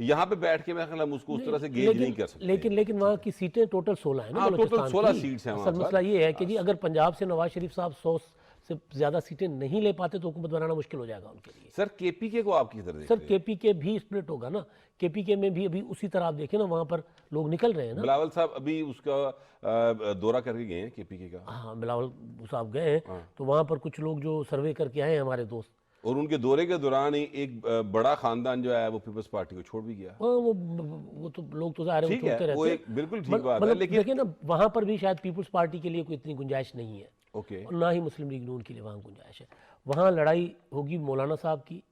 यहाँ पे बैठ के मैं ख्याल हम उसको उस तरह से गेज नहीं कर सकते। लेकिन वहाँ की सीटें टोटल 16 है ना। हाँ, टोटल बलूचिस्तान 16 की। सीट्स हैं वहाँ असल पर। मसला ये है कि जी अगर पंजाब से नवाज शरीफ साहब 100 से ज़्यादा सीटें नहीं ले पाते तो हुकूमत बनाना मुश्किल हो जाएगा उनके लिए। सर केपीके को आप किस तरह सर देखते हैं? केपीके भी स्प्लिट होगा ना। केपीके में भी अभी उसी तरह आप देखें ना, वहाँ पर लोग निकल रहे हैं ना। बिलावल साहब अभी उसका दौरा करके गए हैं केपीके का। हाँ, बिलावल साहब गए हैं तो वहाँ पर कुछ लोग जो सर्वे करके आए हैं हमारे दोस्त, और उनके दौरे के दौरान ही एक बड़ा खानदान जो है वो पीपल्स पार्टी को छोड़ भी गया। हाँ, वो तो लोग तो ज़ाहिर है ठीक वो छोड़ते है, वो रहते एक बिल्कुल ठीक हैं। बात है, मतलब लेकिन देखिए ना, वहाँ पर भी शायद पीपल्स पार्टी के लिए कोई इतनी गुंजाइश नहीं है ओके और ना ही मुस्लिम लीग नून के लिए वहाँ गुंजाइश है। वहाँ लड़ाई होगी मौलाना साहब की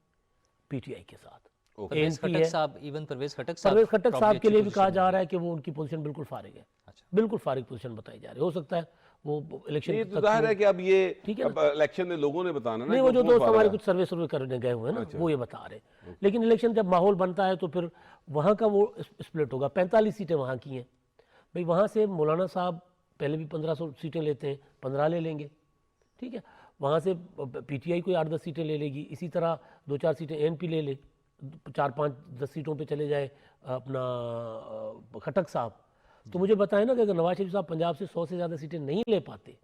पीटीआई के साथ। परवेज ANP खटक है। साहब, इवन परवेज खटक परवेज खटक probably साहब के अच्छी लिए भी कहा position जा में रहा है कि वो उनकी पोजीशन बिल्कुल फारिग है। अच्छा। बिल्कुल फारिग पोजीशन बताई जा रही है। हो सकता है वो इलेक्शन ये तक तो जाहिर है कि अब ये ठीक है अब इलेक्शन में लोगों ने बताना ना नहीं, कि वो जो कौन दोस्त पा हमारे रहा है। कुछ सर्वे करने गए हुए हैं ना, वो ये बता रहे हैं। लेकिन इलेक्शन जब माहौल बनता है तो फिर वहाँ का वो स्प्लिट होगा। 45 सीटें वहाँ की हैं भाई। वहाँ से मौलाना साहब पहले भी 1500 सीटें लेते हैं, 15 ले लेंगे, ठीक है। वहाँ से पीटीआई कोई 8-10 सीटें ले लेगी। इसी तरह 2-4 सीटें एनपी ले ले, 4-5-10 सीटों पे चले जाए अपना खटक साहब। तो मुझे बताएं ना कि अगर नवाज शरीफ साहब पंजाब से 100 से ज़्यादा सीटें नहीं ले पाते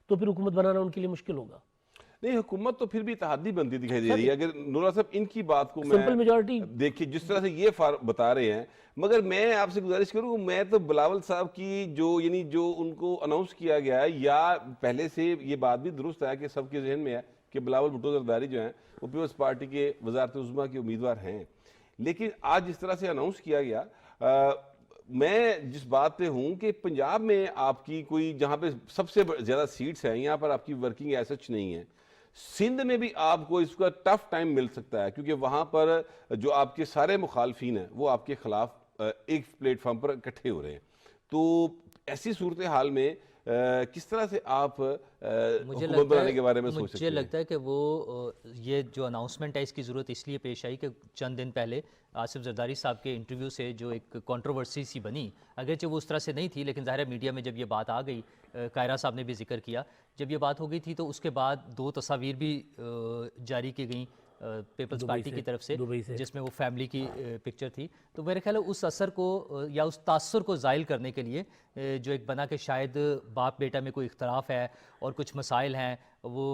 तो फिर हुकूमत बनाना उनके लिए मुश्किल होगा। नहीं, हुकूमत तो फिर भी इत्तेहादी बनती दिखाई दे रही है। अगर नूरा साहब इनकी बात को सिंपल मैं मेजॉरिटी देखिए जिस तरह से ये बता रहे हैं, मगर मैं आपसे गुजारिश करूँ, मैं तो बिलावल साहब की जो उनको अनाउंस किया गया है, या पहले से ये बात भी दुरुस्त है कि सबके जहन में है कि बिलावल भुट्टो जरदारी जो हैं वो पीपल्स पार्टी के वज़ारत उज़्मा के उम्मीदवार हैं, लेकिन आज जिस तरह से अनाउंस किया गया, मैं जिस बात पे हूँ कि पंजाब में आपकी कोई जहाँ पे सबसे ज़्यादा सीट्स हैं यहाँ पर आपकी वर्किंग ऐसा नहीं है। सिंध में भी आपको इसका टफ टाइम मिल सकता है क्योंकि वहाँ पर जो आपके सारे मुखालफिन हैं वो आपके खिलाफ एक प्लेटफॉर्म पर इकट्ठे हो रहे हैं। तो ऐसी सूरत हाल में किस तरह से आप हुकूमत बनाने के बारे में सोच सकते हैं? मुझे लगता है कि वो ये जो अनाउंसमेंट है इसकी ज़रूरत इसलिए पेश आई कि चंद दिन पहले आसिफ जरदारी साहब के इंटरव्यू से जो एक कंट्रोवर्सी सी बनी, अगरचे वो उस तरह से नहीं थी, लेकिन ज़ाहिर है मीडिया में जब ये बात आ गई, कायरा साहब ने भी जिक्र किया, जब ये बात हो गई थी तो उसके बाद 2 तस्वीर भी जारी की गई पीपल्स पार्टी की तरफ से, जिसमें वो फैमिली की पिक्चर थी। तो मेरे ख्याल है उस असर को या उस तासुर को ज़ाइल करने के लिए जो एक बना कि शायद बाप बेटा में कोई इख्तलाफ है और कुछ मसाइल हैं, वो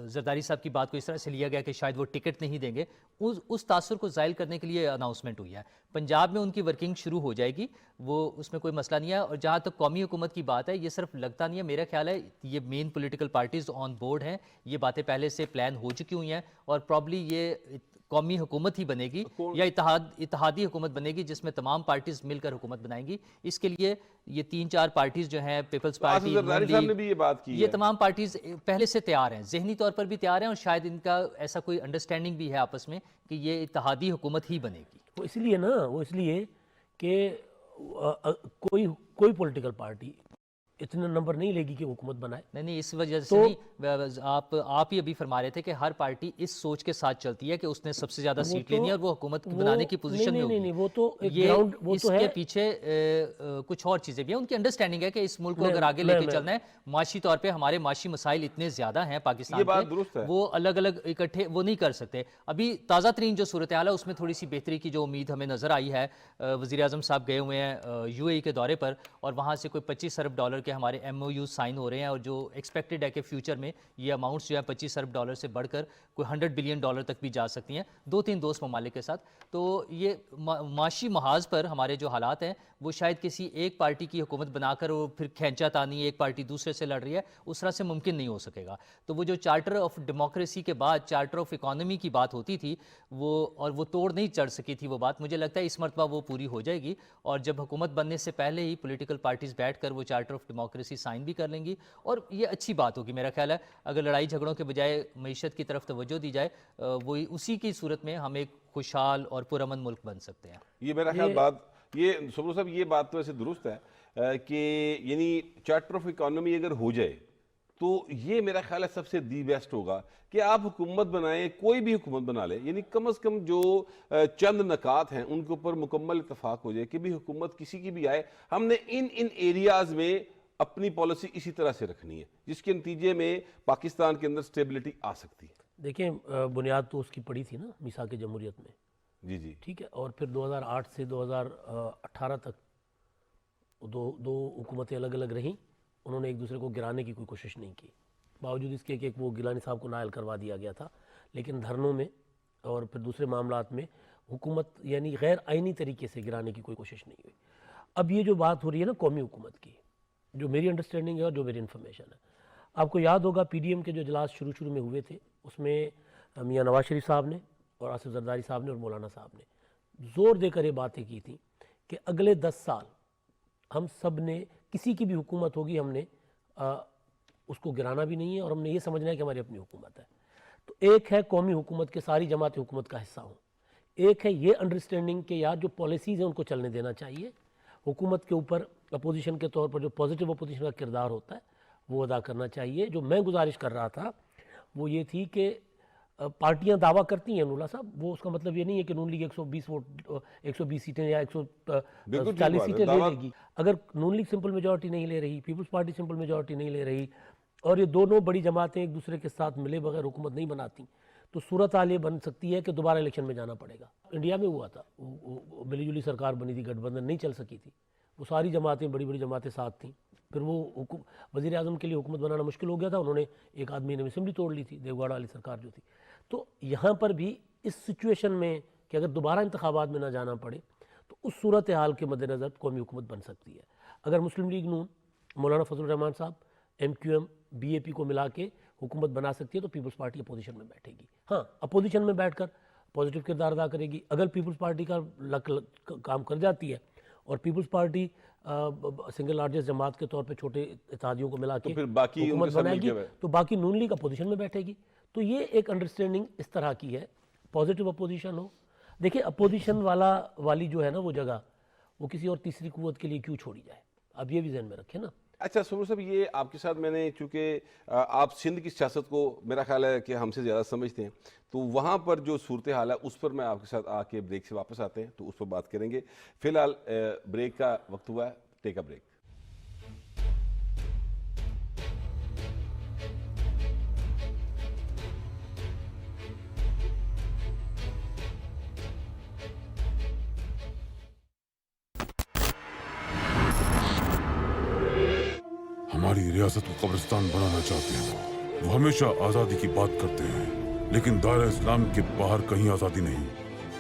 जरदारी साहब की बात को इस तरह से लिया गया कि शायद वो टिकट नहीं देंगे, उस तासुर को ज़ाइल करने के लिए अनाउंसमेंट हुई है। पंजाब में उनकी वर्किंग शुरू हो जाएगी, वो उसमें कोई मसला नहीं है। और जहाँ तक कौमी हुकूमत की बात है, ये सिर्फ लगता नहीं है, मेरा ख्याल है ये main political parties on board हैं, ये बातें पहले से प्लान हो चुकी हुई हैं और प्रॉब्ली ये कौमी हुकूमत ही बनेगी या इत्तेहादी हुकूमत बनेगी जिसमें तमाम पार्टीज मिलकर हुकूमत बनाएंगी। इसके लिए ये 3-4 पार्टीज जो हैं, पीपल्स पार्टी, साहब ने भी ये बात की ये तमाम पार्टीज पहले से तैयार हैं, जहनी तौर पर भी तैयार हैं और शायद इनका ऐसा कोई अंडरस्टैंडिंग भी है आपस में कि ये इत्तेहादी हुकूमत ही बनेगी। वो इसलिए कि कोई पॉलिटिकल पार्टी इतने नंबर नहीं लेगी कि हुकूमत बनाए। नहीं, इस वजह से नहीं, आप ही अभी फरमा रहे थे कि हर पार्टी इस सोच के साथ चलती है कि उसने सबसे ज्यादा सीट लेनी है और वो हुकूमत बनाने की पोजीशन में होगी। नहीं, वो तो ये इसके पीछे कुछ और चीजें भी हैं। उनकी अंडरस्टैंडिंग है कि इस मुल्क को अगर आगे लेके चलना है, माशी तौर पे हमारे माशी मसाइल इतने ज्यादा हैं पाकिस्तान के, वो अलग अलग इकट्ठे वो नहीं कर सकते। अभी ताज़ा तरीन जो सूरत हाल है उसमें थोड़ी सी बेहतरी की जो उम्मीद हमें नजर आई है। वज़ीर आज़म साहब गए हुए हैं UAE के दौरे पर और वहाँ से कोई $25 अरब بلکہ ہمارے MOU سائن ہو رہے ہیں اور جو ایکسپیکٹڈ ہے کہ فیوچر میں یہ اماؤنٹس جو ہے $25 ارب سے بڑھ کر کوئی $100 بلین تک بھی جا سکتی ہیں 2-3 دوست ممالک کے ساتھ. تو یہ معاشی محاذ پر ہمارے جو حالات ہیں وہ شاید کسی ایک پارٹی کی حکومت بنا کر وہ پھر کھینچا تانی ایک پارٹی دوسرے سے لڑ رہی ہے اس طرح سے ممکن نہیں ہو سکے گا. تو وہ جو چارٹر آف ڈیموکریسی کے بعد چارٹر آف اکانومی کی بات ہوتی تھی وہ توڑ نہیں چڑھ سکی تھی وہ بات, مجھے لگتا ہے اس مرتبہ وہ پوری ہو جائے گی. اور جب حکومت بننے سے پہلے ہی پولیٹیکل پارٹیز بیٹھ کر وہ چارٹر آف ڈیموکریسی سائن بھی کر لیں گی اور یہ اچھی بات ہوگی. میرا خیال ہے اگر لڑائی جھگڑوں کے بجائے معیشت کی طرف توجہ دی جائے وہ اسی کی صورت میں ہم ایک خوشحال اور پرامن ملک بن سکتے ہیں. یہ میرا خیال یہ صبر صاحب یہ بات تو ایسے درست ہے کہ یعنی چارٹر آف اکانومی اگر ہو جائے تو یہ میرا خیال ہے سب سے دی بیسٹ ہوگا کہ آپ حکومت بنائیں, کوئی بھی حکومت بنا لیں, یعنی کم از کم جو چند نکات ہیں ان کے اوپر مکمل اتفاق ہو جائے کہ بھی حکومت کسی کی بھی آئے ہم نے ان ایریاز میں اپنی پالیسی اسی طرح سے رکھنی ہے جس کے نتیجے میں پاکستان کے اندر سٹیبلٹی آ سکتی ہے. دیکھیں بنیاد تو اس کی پڑی تھی نا میثاق جمہوریت میں, جی ٹھیک ہے, اور پھر 2008 سے 2018 تک دو حکومتیں الگ الگ رہیں, انہوں نے ایک دوسرے کو گرانے کی کوئی کوشش نہیں کی, باوجود اس کے کہ وہ گیلانی صاحب کو نائل کروا دیا گیا تھا, لیکن دھرنوں میں اور پھر دوسرے معاملات میں حکومت یعنی غیر آئینی طریقے سے گرانے کی کوئی کوشش نہیں ہوئی. اب یہ جو بات ہو رہی ہے نا قومی حکومت کی, جو میری انڈرسٹینڈنگ ہے اور جو میری انفارمیشن ہے, آپ کو یاد ہوگا PDM کے جو اجلاس شروع میں ہوئے تھے اس میں میاں نواز شریف صاحب نے اور آصف زرداری صاحب نے اور مولانا صاحب نے زور دے کر یہ باتیں کی تھیں کہ اگلے 10 سال ہم سب نے کسی کی بھی حکومت ہوگی ہم نے اس کو گرانا بھی نہیں ہے اور ہم نے یہ سمجھنا ہے کہ ہماری اپنی حکومت ہے. تو ایک ہے قومی حکومت کے ساری جماعتیں حکومت کا حصہ ہوں, ایک ہے یہ انڈرسٹینڈنگ کہ یار جو پالیسیز ہیں ان کو چلنے دینا چاہیے, حکومت کے اوپر اپوزیشن کے طور پر جو پازیٹیو اپوزیشن کا کردار ہوتا ہے وہ ادا کرنا چاہیے. جو میں گزارش کر رہا تھا وہ یہ تھی کہ پارٹیاں دعویٰ کرتی ہیں نولا صاحب, وہ اس کا مطلب یہ نہیں ہے کہ نون لیگ 120 سیٹیں یا 140 سیٹیں لے لے گی. اگر نون لیگ سمپل میجورٹی نہیں لے رہی, پیپلز پارٹی سمپل میجورٹی نہیں لے رہی اور یہ دونوں بڑی جماعتیں ایک دوسرے کے ساتھ ملے بغیر حکومت نہیں بناتی تو صورتحال یہ بن سکتی ہے کہ دوبارہ الیکشن میں جانا پڑے گا. انڈیا میں ہوا تھا, ملی جلی سرکار بنی تھی, گٹھ بندھن نہیں چل سکی تھی, وہ ساری جماعتیں بڑی جماعتیں ساتھ تھیں, پھر وہ وزیر اعظم کے لیے حکومت بنانا مشکل ہو گیا تھا, انہوں نے ایک آدمی نے اسمبلی توڑ لی تھی, دیوگوڑا والی سرکار جو تھی. تو یہاں پر بھی اس سچویشن میں کہ اگر دوبارہ انتخابات میں نہ جانا پڑے تو اس صورتحال کے مد نظر قومی حکومت بن سکتی ہے. اگر مسلم لیگ نون, مولانا فضل الرحمان صاحب, MQM, BAP کو ملا کے حکومت بنا سکتی ہے تو پیپلز پارٹی اپوزیشن میں بیٹھے گی. ہاں, اپوزیشن میں بیٹھ کر پازیٹیو کردار ادا کرے گی. اگر پیپلز پارٹی کا کام کر جاتی ہے اور پیپلز پارٹی سنگل لارجسٹ جماعت کے طور پہ چھوٹے اتحادیوں کو ملا کے حکومت بنائے گی تو باقی نون لیگ اپوزیشن میں بیٹھے گی. تو یہ ایک انڈرسٹینڈنگ اس طرح کی ہے, پازیٹیو اپوزیشن ہو. دیکھیں اپوزیشن والی جو ہے نا وہ جگہ وہ کسی اور تیسری قوت کے لیے کیوں چھوڑی جائے, اب یہ بھی ذہن میں رکھیں نا. اچھا سمر صاحب, یہ آپ کے ساتھ میں نے چونکہ آپ سندھ کی سیاست کو میرا خیال ہے کہ ہم سے زیادہ سمجھتے ہیں تو وہاں پر جو صورتحال ہے اس پر میں آپ کے ساتھ آ کے بریک سے واپس آتے ہیں تو اس پر بات کریں گے. فی الحال بریک کا وقت ہوا ہے, ٹیک اے بریک. ہماری ریاست کو قبرستان بنانا چاہتے ہیں. وہ ہمیشہ آزادی کی بات کرتے ہیں لیکن دائرہ اسلام کے باہر کہیں آزادی نہیں.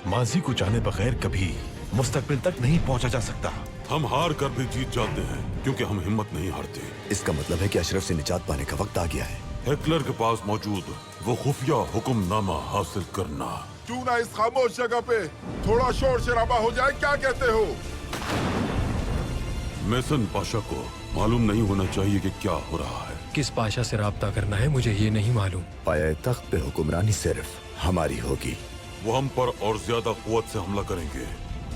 ماضی کو جانے بغیر کبھی مستقبل تک نہیں پہنچا جا سکتا. ہم ہار کر بھی جیت جاتے ہیں کیونکہ ہم ہمت نہیں ہارتے. اس کا مطلب ہے کہ اشرف سے نجات پانے کا وقت آ گیا ہے. ہٹلر کے پاس موجود وہ خفیہ حکم نامہ حاصل کرنا. کیوں نہ اس خاموش جگہ پہ تھوڑا شور شرابہ ہو جائے, کیا کہتے ہو؟ میسن پاشا کو معلوم نہیں ہونا چاہیے کہ کیا ہو رہا ہے. کس پاشا سے رابطہ کرنا ہے مجھے یہ نہیں معلوم. پایہ تخت پہ حکمرانی صرف ہماری ہوگی. وہ ہم پر اور زیادہ قوت سے حملہ کریں گے.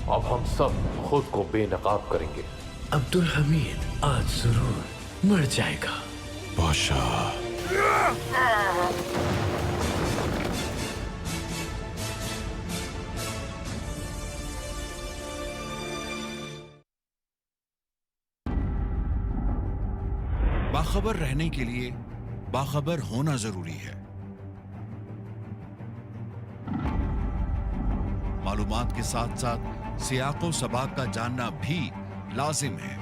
اب ہم سب خود کو بے نقاب کریں گے. عبدالحمید آج ضرور مر جائے گا. پاشا باخبر رہنے کے لیے باخبر ہونا ضروری ہے. معلومات کے ساتھ ساتھ سیاق و سباق کا جاننا بھی لازم ہے.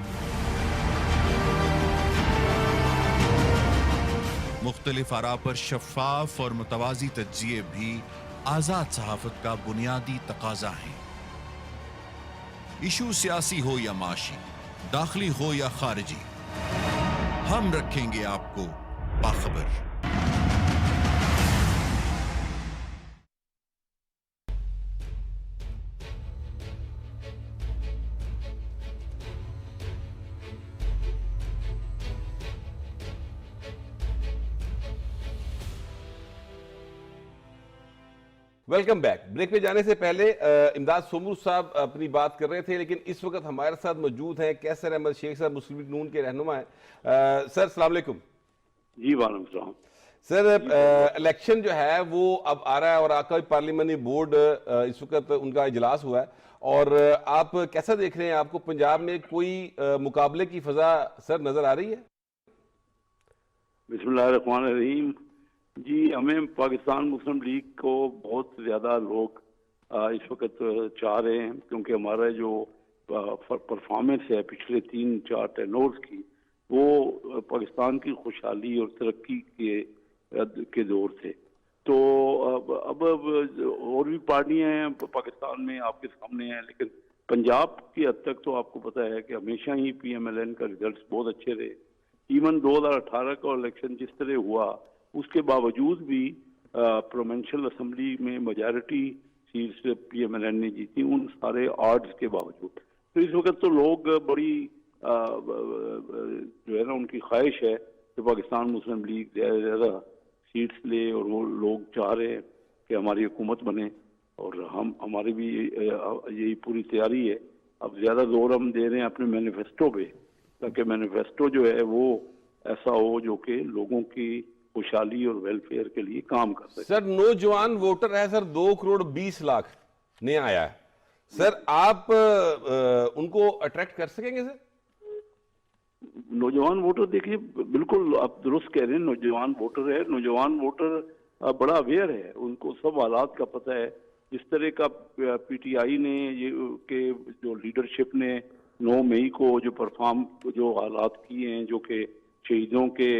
मुख्तलिफ आरा पर शफाफ और मुतवाज़ी तज्ज़िये भी आज़ाद सहाफ़त का बुनियादी तकाज़ा है। इशू सियासी हो या माशी, दाखिली हो या खारिजी, हम रखेंगे आपको बाखबर। Welcome back. ब्रेक पे जाने से पहले इमदाद सोमरू साहब अपनी बात कर रहे थे, लेकिन इस वक्त हमारे साथ मौजूद हैं कैसर अहमद शेख साहब, मुस्लिम लीग नून के रहनुमा हैं। सर अस्सलाम वालेकुम। जी वालेकुम सलाम। सर इलेक्शन जो है वो अब आ रहा है और आपका पार्लियामेंट्री बोर्ड इस वक्त उनका इजलास हुआ है, और आप कैसा देख रहे हैं? आपको पंजाब में कोई मुकाबले की फजा सर नजर आ रही है? बिस्मिल्लाहिर्रहमानिर्रहीम। जी, हमें पाकिस्तान मुस्लिम लीग को बहुत ज़्यादा लोग इस वक्त चाह रहे हैं, क्योंकि हमारा जो परफॉर्मेंस है पिछले 3-4 टेनोर्स की, वो पाकिस्तान की खुशहाली और तरक्की के दौर थे। तो अब और भी पार्टियां हैं पाकिस्तान में आपके सामने हैं, लेकिन पंजाब की हद तक तो आपको पता है कि हमेशा ही PMLN का रिजल्ट बहुत अच्छे रहे। इवन 2018 का इलेक्शन जिस तरह हुआ, उसके बावजूद भी प्रोविंशियल असेंबली में मेजॉरिटी सीट्स PMLN ने जीती, उन सारे ऑड्स के बावजूद। तो इस वक्त तो लोग बड़ी जो है ना, उनकी ख्वाहिश है कि पाकिस्तान मुस्लिम लीग ज़्यादा से ज़्यादा सीट्स ले, और वो लोग चाह रहे हैं कि हमारी हुकूमत बने, और हमारी भी यही पूरी तैयारी है। अब ज़्यादा जोर हम दे रहे हैं अपने मैनिफेस्टो पे, ताकि मैनिफेस्टो जो है वो ऐसा हो जो कि लोगों की खुशहाली और वेलफेयर के लिए काम कर सके। सर नौजवान वोटर है सर 2 करोड़ 20 लाख नया आया है सर, आप उनको अट्रैक्ट कर सकेंगे सर? नौजवान वोटर देखिए, बिल्कुल आप दुरुस्त कह रहे हैं, नौजवान वोटर है। नौजवान वोटर बड़ा अवेयर है, उनको सब हालात का पता है। जिस तरह का PTI ने ये के जो लीडरशिप ने 9 मई को जो हालात किए हैं, जो कि शहीदों के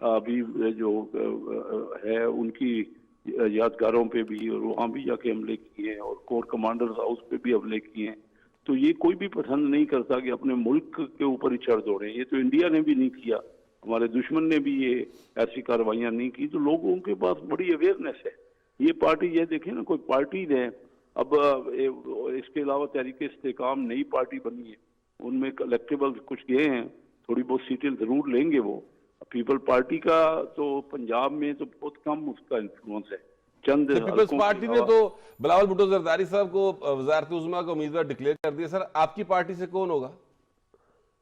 अभी जो है उनकी यादगारों पे भी, और वहाँ भी जाके हमले किए हैं, और कोर कमांडर्स हाउस पे भी हमले किए हैं। तो ये कोई भी पसंद नहीं करता कि अपने मुल्क के ऊपर ही चढ़ दौड़े। ये तो इंडिया ने भी नहीं किया, हमारे दुश्मन ने भी ये ऐसी कार्रवाइयाँ नहीं की। तो लोगों के पास बड़ी अवेयरनेस है। ये पार्टी, ये देखें ना, कोई पार्टी है अब, इसके अलावा तहरीक इस्तेकाम नई पार्टी बनी है, उनमें कलेक्टिबल कुछ गए हैं, थोड़ी बहुत सीटें जरूर लेंगे वो। पीपल पार्टी का तो पंजाब में तो बहुत कम उसका इन्फ्लुएंस है। चंद पीपल्स पार्टी ने तो बिलावल भुट्टो जरदारी साहब को वज़ारत उज़्मा का उम्मीदवार डिक्लेयर कर दिया। सर आपकी पार्टी से कौन होगा?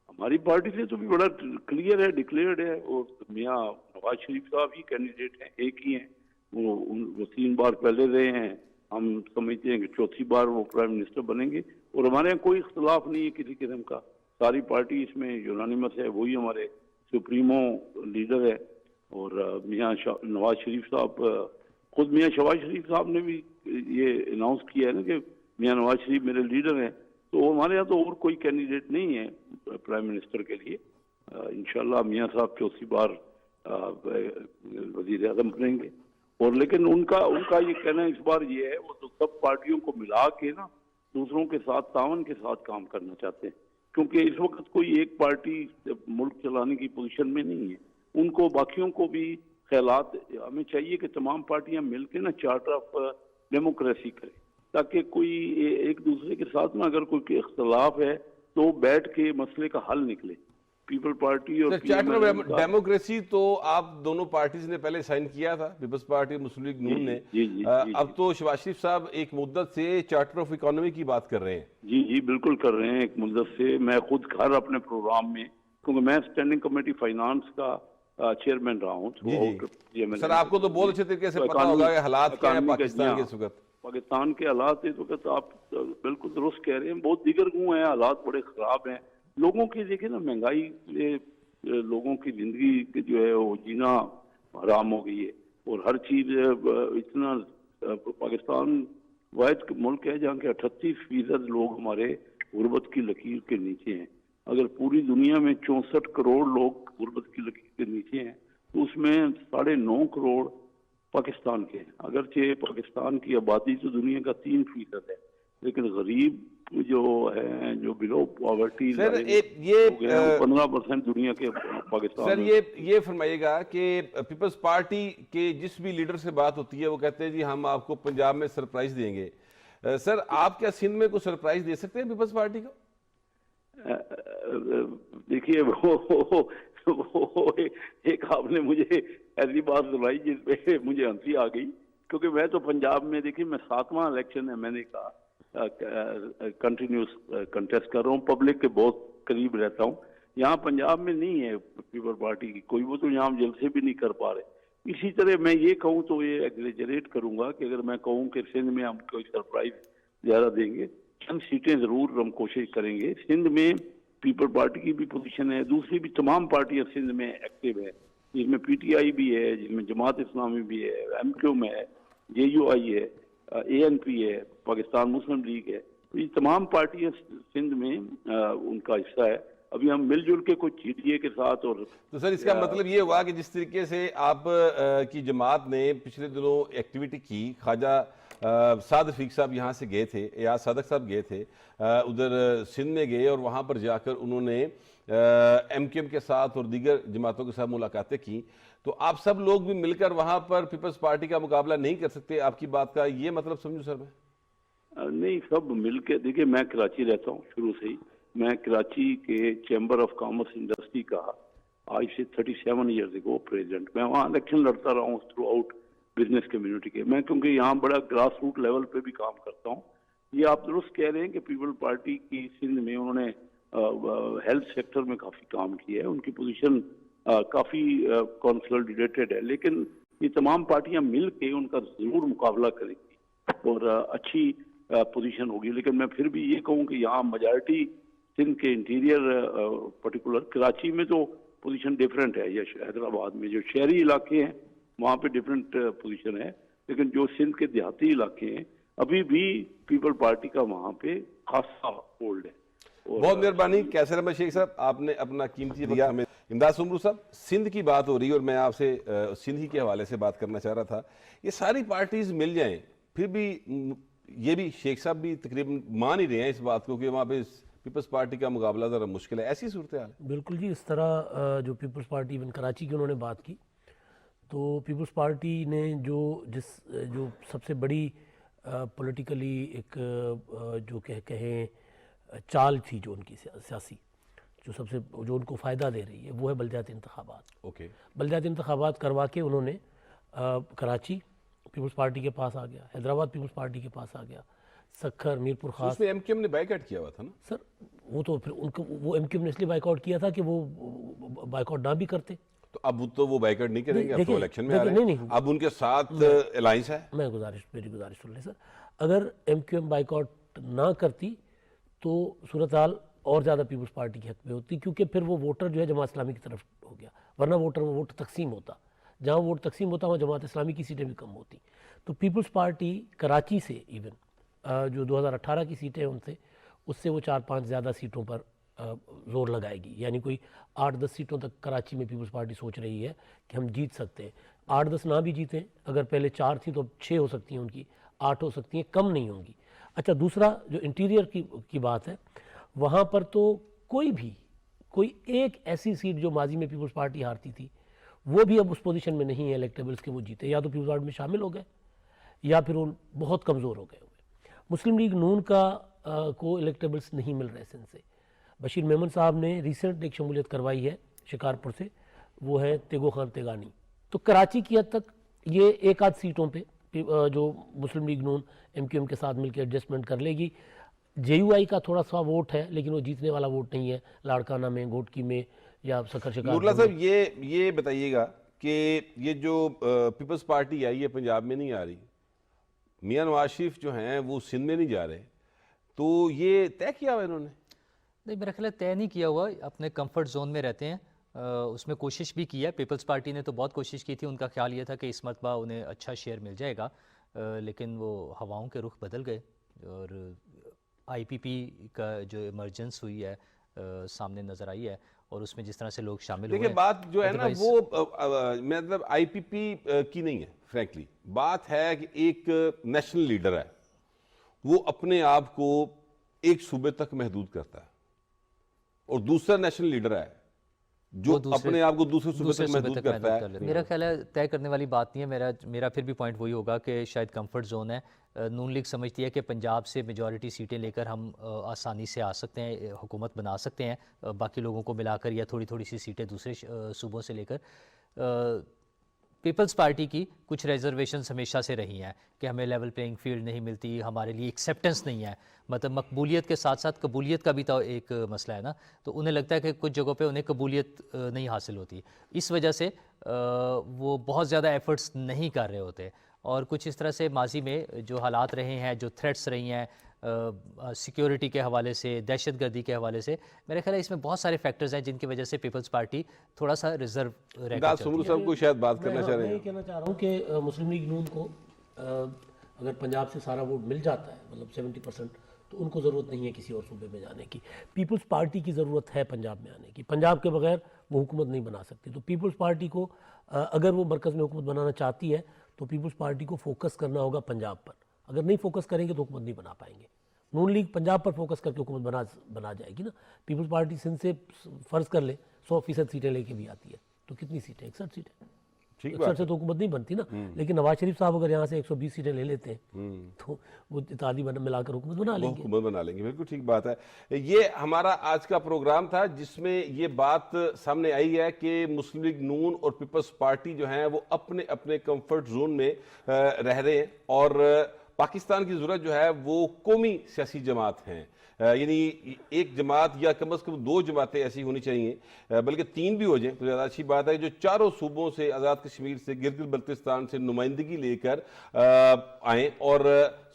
हमारी पार्टी से तो भी बड़ा क्लियर है, डिक्लेयर्ड है। और मियाँ नवाज शरीफ साहब ही कैंडिडेट हैं, एक ही हैं। वो 3 बार पहले रहे हैं, हम समझते हैं कि 4थी बार वो प्राइम मिनिस्टर बनेंगे। और हमारे यहाँ कोई इख्तलाफ नहीं है किसी किस्म का, सारी पार्टी इसमें यूनानिमस है। वही हमारे सुप्रीमो लीडर है। और मियाँ नवाज शरीफ साहब, खुद मियाँ शहबाज शरीफ साहब ने भी ये अनाउंस किया है ना कि मियाँ नवाज शरीफ मेरे लीडर हैं। तो हमारे यहाँ तो और कोई कैंडिडेट नहीं है प्राइम मिनिस्टर के लिए। इंशाल्लाह मियाँ साहब 4थी बार वज़ीर आज़म बनेंगे। और लेकिन उनका ये कहना इस बार ये है, वो तो सब पार्टियों को मिला के ना दूसरों के साथ तावन के साथ काम करना चाहते हैं, क्योंकि इस वक्त कोई एक पार्टी मुल्क चलाने की पोजीशन में नहीं है। उनको बाकियों को भी ख्यालात, हमें चाहिए कि तमाम पार्टियां मिलकर ना चार्टर ऑफ डेमोक्रेसी करें, ताकि कोई एक दूसरे के साथ में अगर कोई इख्तलाफ है तो बैठ के मसले का हल निकले। पीपल पार्टी और चार्टर ऑफ डेमोक्रेसी तो आप दोनों पार्टीज ने पहले साइन किया था, पीपल्स पार्टी मुस्लिम लीग नून ने। अब तो शहबाज शरीफ साहब एक मुद्दत से चार्टर ऑफ इकोनॉमी की बात कर रहे हैं। जी बिल्कुल कर रहे हैं, एक मुद्दत से। मैं खुद घर अपने प्रोग्राम में, क्योंकि मैं स्टैंडिंग कमेटी फाइनेंस का चेयरमैन रहा हूँ। सर आपको तो बहुत अच्छे तरीके से पता होगा कि हालात क्या है पाकिस्तान के इस वक्त। पाकिस्तान के हालात इस वक्त आप बिल्कुल दुरुस्त कह रहे हैं, बहुत दिगरगू हैं, हालात बड़े खराब हैं। लोगों की देखिए ना, महंगाई से लोगों की जिंदगी जो है वो जीना हराम हो गई है। और हर चीज इतना, पाकिस्तान वाहिद मुल्क है जहाँ के 38% लोग हमारे गुर्बत की लकीर के नीचे हैं। अगर पूरी दुनिया में 64 करोड़ लोग गुर्बत की लकीर के नीचे हैं, تو اس میں 9.5 کروڑ پاکستان کے ہیں. اگرچہ پاکستان کی آبادی تو دنیا کا 3% ہے، لیکن غریب جو ہے، جو بلو پاورٹی سر یہ 15% دنیا کے پاکستان سر میں. یہ فرمائیے گا کہ پیپلز پارٹی کے جس بھی لیڈر سے بات ہوتی ہے وہ کہتے ہیں جی ہم آپ کو پنجاب میں سرپرائز دیں گے. سر آپ کیا سندھ میں کوئی سرپرائز دے سکتے ہیں پیپلز پارٹی کو؟ دیکھیے وہ ایک آپ نے مجھے ایسی بات سنائی جس پہ مجھے ہنسی آ گئی، کیونکہ میں تو پنجاب میں، دیکھیے میں 7واں الیکشن ہے، میں نے کہا کنٹینیوس کنٹیسٹ کر رہا ہوں، پبلک کے بہت قریب رہتا ہوں. یہاں پنجاب میں نہیں ہے پیپل پارٹی کی کوئی، وہ تو یہاں جلسے بھی نہیں کر پا رہے. اسی طرح میں یہ کہوں تو یہ ایگزیجریٹ کروں گا کہ اگر میں کہوں کہ سندھ میں ہم کوئی سرپرائز زیادہ دیں گے، چند سیٹیں ضرور ہم کوشش کریں گے. سندھ میں پیپل پارٹی کی بھی پوزیشن ہے، دوسری بھی تمام پارٹیاں سندھ میں ایکٹیو ہے، جس میں پی ٹی آئی بھی ہے، جس میں جماعت اسلامی بھی ہے، ایم کیو میں ہے، جے یو آئی ہے، اے این پی ہے، پاکستان مسلم لیگ ہے. یہ تمام پارٹیاں سندھ میں ان کا حصہ ہے. ابھی ہم مل جل کے کچھ جی ٹی اے کے ساتھ. اور تو سر اس کا مطلب یہ ہوا کہ جس طریقے سے آپ کی جماعت نے پچھلے دنوں ایکٹیویٹی کی، خواجہ سعد رفیق صاحب یہاں سے گئے تھے، ایاز صادق صاحب گئے تھے ادھر سندھ میں گئے، اور وہاں پر جا کر انہوں نے ایم کیو ایم کے ساتھ اور دیگر جماعتوں کے ساتھ ملاقاتیں کی، تو آپ سب لوگ بھی مل کر وہاں پر پیپلز پارٹی کا مقابلہ نہیں کر سکتے؟ آپ کی بات کا یہ مطلب سمجھوں سر میں؟ نہیں، سب مل کے. دیکھیے میں کراچی رہتا ہوں شروع سے ہی، میں کراچی کے چیمبر آف کامرس انڈسٹری کا آج سے 37 ایئرز اگو پریزیڈنٹ. میں وہاں الیکشن لڑتا رہا ہوں تھرو آؤٹ بزنس کمیونٹی کے. میں کیونکہ یہاں بڑا گراس روٹ لیول پہ بھی کام کرتا ہوں. یہ آپ درست کہہ رہے ہیں کہ پیپل پارٹی کی سندھ میں انہوں نے ہیلتھ سیکٹر میں کافی کام کیا ہے، ان کی پوزیشن کافی کنسولیڈیٹڈ ہے، لیکن یہ تمام پارٹیاں مل کے ان کا ضرور مقابلہ کریں گی اور اچھی پوزیشن ہوگی. لیکن میں پھر بھی یہ کہوں کہ یہاں میجارٹی سندھ کے انٹیریئر پرٹیکولر کراچی میں تو پوزیشن ڈیفرنٹ ہے، یا حیدرآباد میں جو شہری علاقے ہیں وہاں پہ ڈیفرنٹ پوزیشن ہے، لیکن جو سندھ کے دیہاتی علاقے ہیں ابھی بھی پیپل پارٹی کا وہاں پہ خاصا ہولڈ ہے. بہت مہربانی کیسر احمد شیخ صاحب، آپ نے اپنا قیمتی دیا ہمیں. امداد سمرو صاحب، سندھ کی بات ہو رہی ہے اور میں آپ سے سندھ ہی کے حوالے سے بات کرنا چاہ رہا تھا. یہ ساری پارٹیز مل جائیں پھر بھی یہ بھی شیخ صاحب بھی تقریباً مان ہی رہے ہیں اس بات کو کہ وہاں پہ پیپلز پارٹی کا مقابلہ ذرا مشکل ہے، ایسی صورتحال ہے؟ بالکل جی، اس طرح جو پیپلز پارٹی ایون کراچی کی انہوں نے بات کی، تو پیپلز پارٹی نے جو سب سے بڑی پولیٹیکلی ایک جو کہیں چال تھی جو ان کی سیاسی، جو ان کو فائدہ دے رہی ہے، وہ ہے بلدیاتی انتخابات. اوکے، بلدیاتی انتخابات کروا کے انہوں نے کراچی پیپلز پارٹی کے پاس آ گیا، حیدرآباد پیپلز پارٹی کے پاس آ گیا، سکھر، میرپور خاص. اس میں ایم کیو ایم نے بائیک آؤٹ کیا ہوا تھا نا سر؟ وہ تو پھر ان کو وہ ایم کیو ایم نے اس لیے بائیک آؤٹ کیا تھا کہ وہ بائیک آؤٹ نہ بھی کرتے. تو اب تو وہ بائیک آؤٹ نہیں کریں گے، اب تو الیکشن میں آ رہے ہیں، اب ان کے ساتھ الائنس ہے. میری گزارش سن لیں سر، اگر M Q M boycott نہ کرتی تو صورتحال اور زیادہ پیپلز پارٹی کے حق میں ہوتی، کیونکہ پھر وہ ووٹر جو ہے جماعت اسلامی کی طرف ہو گیا، ورنہ ووٹ تقسیم ہوتا، جہاں ووٹ تقسیم ہوتا وہاں جماعت اسلامی کی سیٹیں بھی کم ہوتی. تو پیپلز پارٹی کراچی سے ایون جو 2018 کی سیٹیں ان سے اس سے وہ 4-5 زیادہ سیٹوں پر زور لگائے گی، یعنی کوئی 8-10 سیٹوں تک کراچی میں پیپلز پارٹی سوچ رہی ہے کہ ہم جیت سکتے ہیں. 8-10 نہ بھی جیتیں، اگر پہلے 4 تھیں تو 6 ہو سکتی ہیں، ان کی 8 ہو سکتی ہیں، کم نہیں ہوں گی. اچھا، دوسرا جو انٹیریئر کی بات ہے، وہاں پر تو کوئی ایک ایسی سیٹ جو ماضی میں پیپلز پارٹی ہارتی تھی وہ بھی اب اس پوزیشن میں نہیں ہے الیکٹیبلز کے وہ جیتے، یا تو پیپلز پارٹی میں شامل ہو گئے یا پھر وہ بہت کمزور ہو گئے ہوئے. مسلم لیگ نون کو الیکٹیبلز نہیں مل رہے سندھ سے. بشیر میمن صاحب نے ریسنٹ ایک شمولیت کروائی ہے شکارپور سے، وہ ہے تیگو خان تیگانی. تو کراچی کی حد تک یہ ایک آدھ سیٹوں پہ جو مسلم لیگ نون ایم کیو ایم کے ساتھ مل کے ایڈجسٹمنٹ کر لے گی. جے یو آئی کا تھوڑا سا ووٹ ہے لیکن وہ جیتنے والا ووٹ نہیں ہے، لاڑکانہ میں، گھوٹکی میں یا سکھر شکار. نور اللہ صاحب یہ بتائیے گا کہ یہ جو پیپلز پارٹی ہے یہ پنجاب میں نہیں آ رہی، میاں نواز شریف جو ہیں وہ سندھ میں نہیں جا رہے، تو یہ طے کیا ہوا انہوں نے؟ نہیں، میرا خیال ہے طے نہیں کیا ہوا، اپنے کمفرٹ زون میں رہتے ہیں. اس میں کوشش بھی کی ہے، پیپلز پارٹی نے تو بہت کوشش کی تھی، ان کا خیال یہ تھا کہ اس مرتبہ انہیں اچھا شیئر مل جائے گا، لیکن وہ ہواؤں کے رخ بدل گئے اور آئی پی پی کا جو ایمرجنس ہوئی ہے سامنے نظر آئی ہے اور اس میں جس طرح سے لوگ شامل دیکھیں ہوئے بات جو ہے نا وہ مطلب آئی پی پی کی نہیں ہے فرینکلی، بات ہے کہ ایک نیشنل لیڈر ہے، وہ اپنے آپ کو ایک صوبے تک محدود کرتا ہے، اور دوسرا نیشنل لیڈر ہے جو اپنے آپ کو دوسرے صوبے تک محدود کرتا ہے. میرا خیال ہے طے کرنے والی بات نہیں ہے. میرا پھر بھی پوائنٹ وہی ہوگا کہ شاید کمفرٹ زون ہے. نون لیگ سمجھتی ہے کہ پنجاب سے میجورٹی سیٹیں لے کر ہم آسانی سے آ سکتے ہیں، حکومت بنا سکتے ہیں باقی لوگوں کو ملا کر، یا تھوڑی تھوڑی سی سیٹیں دوسرے صوبوں سے لے کر. پیپلز پارٹی کی کچھ ریزرویشنز ہمیشہ سے رہی ہیں کہ ہمیں لیول پلینگ فیلڈ نہیں ملتی، ہمارے لیے ایکسیپٹنس نہیں ہے، مطلب مقبولیت کے ساتھ ساتھ قبولیت کا بھی تو ایک مسئلہ ہے نا. تو انہیں لگتا ہے کہ کچھ جگہوں پہ انہیں قبولیت نہیں حاصل ہوتی، اس وجہ سے وہ بہت زیادہ ایفرٹس نہیں کر رہے ہوتے. اور کچھ اس طرح سے ماضی میں جو حالات رہے ہیں، جو تھریٹس رہی ہیں سیکیورٹی کے حوالے سے، دہشت گردی کے حوالے سے، میرے خیال ہے اس میں بہت سارے فیکٹرز ہیں جن کی وجہ سے پیپلز پارٹی تھوڑا سا ریزرو رہ کر چلتی ہے. صاحب کو شاید بات کرنا چاہ رہے ہیں. میں یہ کہنا چاہ رہا ہوں کہ مسلم لیگ نون کو اگر پنجاب سے سارا ووٹ مل جاتا ہے، مطلب 70%، تو ان کو ضرورت نہیں ہے کسی اور صوبے میں جانے کی. پیپلز پارٹی کی ضرورت ہے پنجاب میں آنے کی. پنجاب کے بغیر وہ حکومت نہیں بنا سکتی. تو پیپلز پارٹی کو اگر وہ مرکز میں حکومت بنانا چاہتی ہے تو پیپلز پارٹی کو فوکس کرنا ہوگا پنجاب پر. اگر نہیں فوکس کریں گے تو حکومت نہیں بنا پائیں گے. نون لیگ پنجاب پر فوکس کر کے حکومت بنا جائے گی نا. پیپلز پارٹی سندھ سے فرض کر لے 100% سیٹیں لے کے بھی آتی ہے تو کتنی سیٹیں؟ 61 سیٹیں. 61 سے تو حکومت نہیں بنتی نا. لیکن نواز شریف صاحب اگر یہاں سے 120 سیٹیں لے لیتے ہیں تو وہ اتحادی ملا کر حکومت بنا لیں گے. بالکل ٹھیک بات ہے. یہ ہمارا آج کا پروگرام تھا جس میں یہ بات سامنے آئی ہے کہ مسلم لیگ نون اور پیپلز پارٹی جو ہیں وہ اپنے اپنے کمفرٹ زون میں رہ رہے ہیں، اور پاکستان کی ضرورت جو ہے وہ قومی سیاسی جماعت ہیں. یعنی ایک جماعت یا کم از کم 2 جماعتیں ایسی ہونی چاہیے، بلکہ 3 بھی ہو جائیں تو زیادہ اچھی بات ہے، جو چاروں صوبوں سے، آزاد کشمیر سے، گلگت بلتستان سے نمائندگی لے کر آئیں اور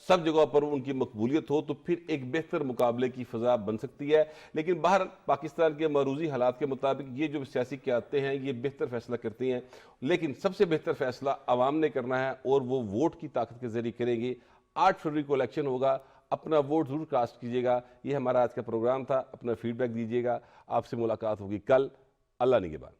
سب جگہوں پر ان کی مقبولیت ہو، تو پھر ایک بہتر مقابلے کی فضا بن سکتی ہے. لیکن باہر پاکستان کے معروضی حالات کے مطابق یہ جو سیاسی قیادتیں ہیں یہ بہتر فیصلہ کرتی ہیں، لیکن سب سے بہتر فیصلہ عوام نے کرنا ہے اور وہ ووٹ کی طاقت کے ذریعے کریں گے. 8 فروری کو الیکشن ہوگا، اپنا ووٹ ضرور کاسٹ کیجیے گا. یہ ہمارا آج کا پروگرام تھا. اپنا فیڈ بیک دیجیے گا. آپ سے ملاقات ہوگی کل. اللہ نگہبان.